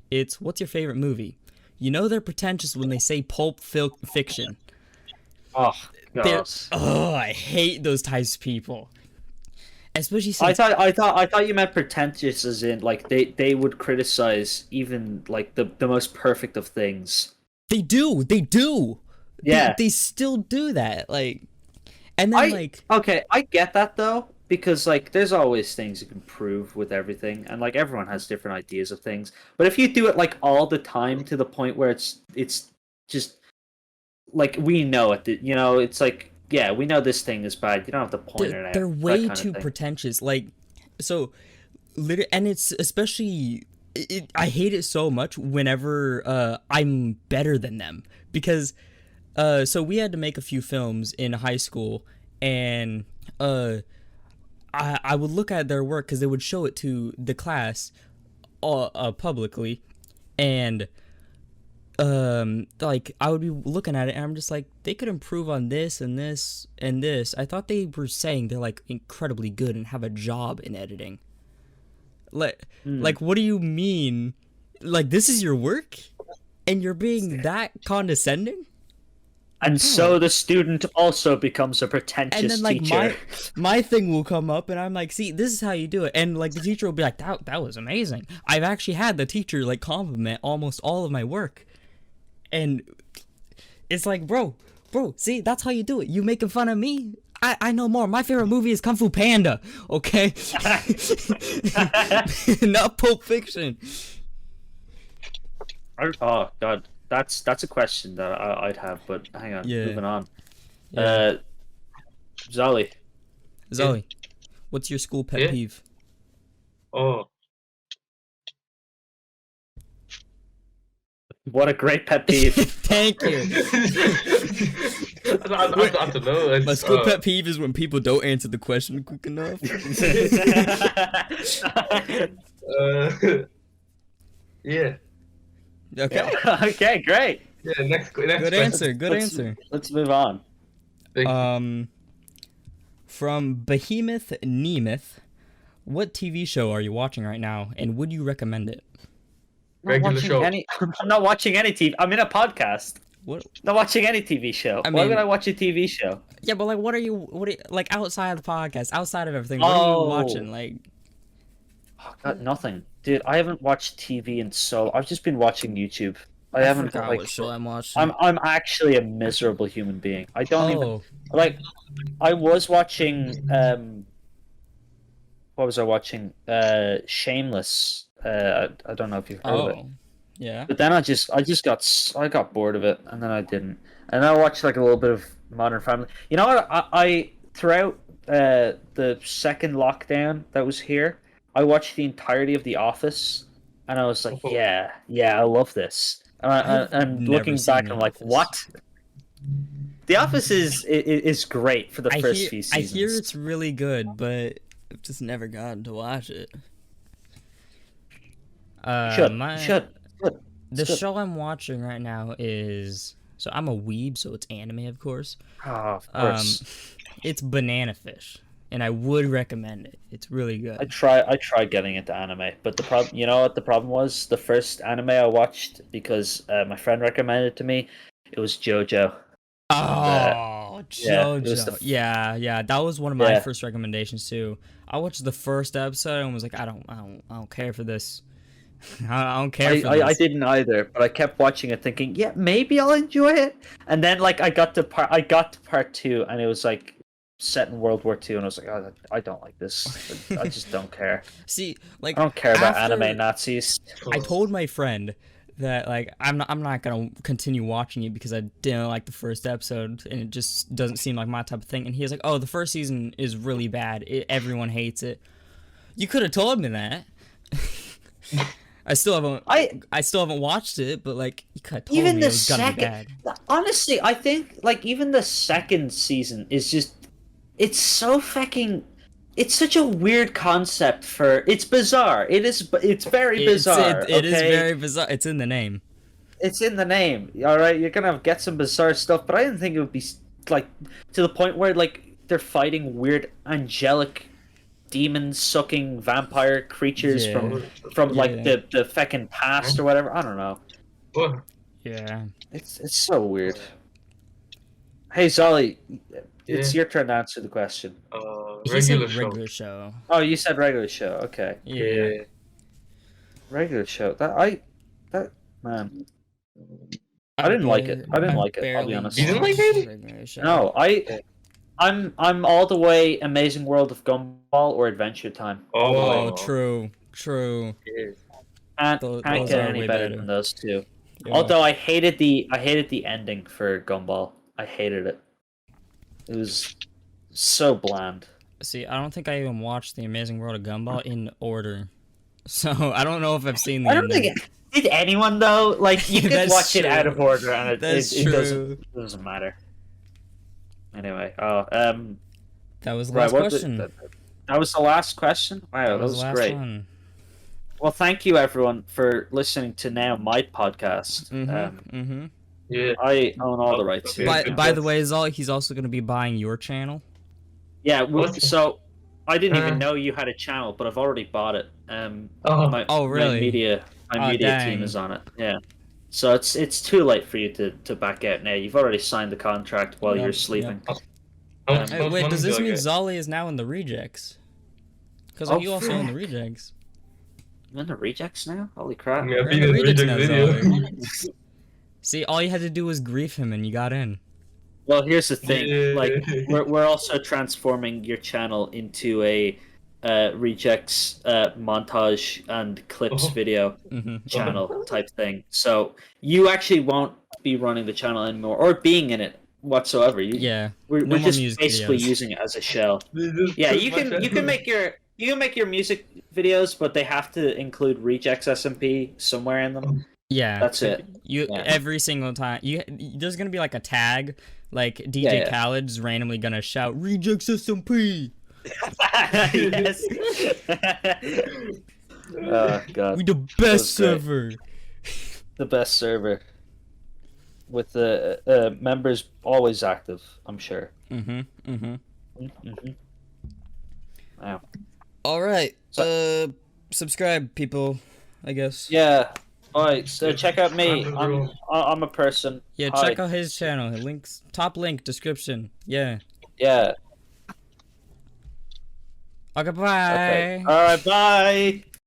It's what's your favorite movie? You know they're pretentious when they say Fiction. Oh, They're gosh. I hate those types of people. Especially I since thought you meant pretentious as in like they would criticize even like the most perfect of things. they do. Yeah. They still do that. Like, and then like Okay, I get that though, because like there's always things you can prove with everything, and like everyone has different ideas of things. But if you do it like all the time to the point where it's just like we know it, it's like yeah, we know this thing is bad. You don't have to point it out. they're that way kind of too thing. pretentious. Like, so and it's especially I hate it so much whenever I'm better than them because so we had to make a few films in high school and I would look at their work because they would show it to the class publicly and like I would be looking at it and I'm just like they could improve on this and this and this. I thought they were saying they're like incredibly good and have a job in editing. Like what do you mean? Like this is your work and you're being that condescending? And so the student also becomes a And pretentious then like teacher. my thing will come up and I'm like, see, this is how you do it. And like the teacher will be like, that was amazing. I've actually had the teacher like compliment almost all of my work. And it's like, bro, see, that's how you do it. You making fun of me? I know more. My favorite movie is Kung Fu Panda, okay? Not Pulp Fiction. Oh God, that's a question that I'd have, but hang on, Yeah. moving on. Yeah. Zolly, Zoe, what's your school pet Yeah. peeve? Oh, what a great pet peeve. Thank you. I don't know. My school pet peeve is when people don't answer the question quick enough. Yeah. Okay. Okay, great. Yeah. Next Good question. answer. Good Let's- answer. Let's move on. Thank you. From Behemoth Nemeth, what TV show are you watching right now, and would you recommend it? Regular show. I'm not watching any TV. I'm in a podcast. What? Not watching any TV show. Why mean- would I watch a TV show? Yeah, but like, what are you like outside of the podcast, outside of everything? What are Oh. you watching? Like, Oh, God, nothing, dude. I haven't watched TV in so. I've just been watching YouTube. I haven't forgot like. what show I'm watching. I'm actually a miserable human being. I don't even Oh, like. I was watching. What was I watching? Shameless. I don't know if you've heard of it. oh, yeah. But then I got bored of it, and then I didn't. And I watched like a little bit of Modern Family. You know what? I throughout the second lockdown that was here, I watched the entirety of The Office, and I was like, Oh. yeah, I love this. I've And never looking seen back, The I'm like, Office. what? The Office is great for the first few I seasons. hear it's really good, but I've just never gotten to watch it. Should. The It's good. show I'm watching right now is I'm a weeb, so it's anime, of course. Oh, of course. It's Banana Fish, and I would recommend it. It's really good. I tried getting into anime, but the problem, you know what the problem was? The first anime I watched because my friend recommended it to me, it was JoJo. Oh, yeah, it was JoJo. Yeah, that was one of my first recommendations too. I watched the first episode and was like, I don't care for this. I don't care for this. I didn't either, but I kept watching it, thinking, yeah, maybe I'll enjoy it. And then like I got to part 2, and it was like set in World War II, and I was like, oh, I don't like this. I just don't care. See, like I don't care about anime Nazis. I told my friend that like I'm not gonna continue watching it because I didn't like the first episode and it just doesn't seem like my type of thing. And he was like, "Oh, the first season is really bad. Everyone hates it." You could have told me that. I still haven't watched it, but like you could have told me it was gonna be bad. Honestly, I think like even the second season is just it's so fucking. It's such a weird concept for. It's bizarre. It's very bizarre. It is very bizarre. It's in the name. It's in the name. All right, you're gonna get some bizarre stuff, but I didn't think it would be like to the point where like they're fighting weird angelic demon sucking vampire creatures from like the fucking past or whatever. I don't know. What? Yeah. It's so weird. Hey Zolly, it's your turn to answer the question. Regular show. Oh, you said regular show. Okay. Yeah. Regular show. Man. I didn't like it. I didn't like it. I'll be honest. You didn't like it? No, I'm all the way Amazing World of Gumball or Adventure Time. Oh, true. Can't get any better than those two. Yeah. Although I hated the ending for Gumball. I hated it. It was so bland. See, I don't think I even watched The Amazing World of Gumball in order. So, I don't know if I've seen the ending. Did anyone, though? Like, you could watch it out of order, and it doesn't matter. Anyway, that was the last question. That was the last question? Wow, that was great. One. Well, thank you, everyone, for listening to now my podcast. Yeah, I own all the rights. By the way, he's also going to be buying your channel. Yeah, so I didn't even know you had a channel, but I've already bought it. Really? My media team is on it. Yeah. So it's too late for you to back out now. You've already signed the contract while you're sleeping. Wait, does this mean Zolly is now in the rejects? Because you also in the rejects. I'm in the rejects now? Holy crap. Yeah, in the rejects now, Zolly. See, all you had to do was grief him and you got in. Well, here's the thing. Like, we're also transforming your channel into a rejects montage and clips video channel type thing. So you actually won't be running the channel anymore or being in it whatsoever. We're just basically using it as a shell. Yeah, you can make your music videos, but they have to include rejects SMP somewhere in them. Yeah, that's it. Every single time there's gonna be like a tag, like DJ Khaled's randomly gonna shout rejects SMP. Yes. Oh god. We the best server. The best server. With the members always active, I'm sure. Wow. All right. Subscribe, people. I guess. Yeah. All right. So check out me. I'm a person. Yeah. Check out his channel. Links. Top link description. Yeah. Yeah. Okay. Bye. Okay. All right. Bye.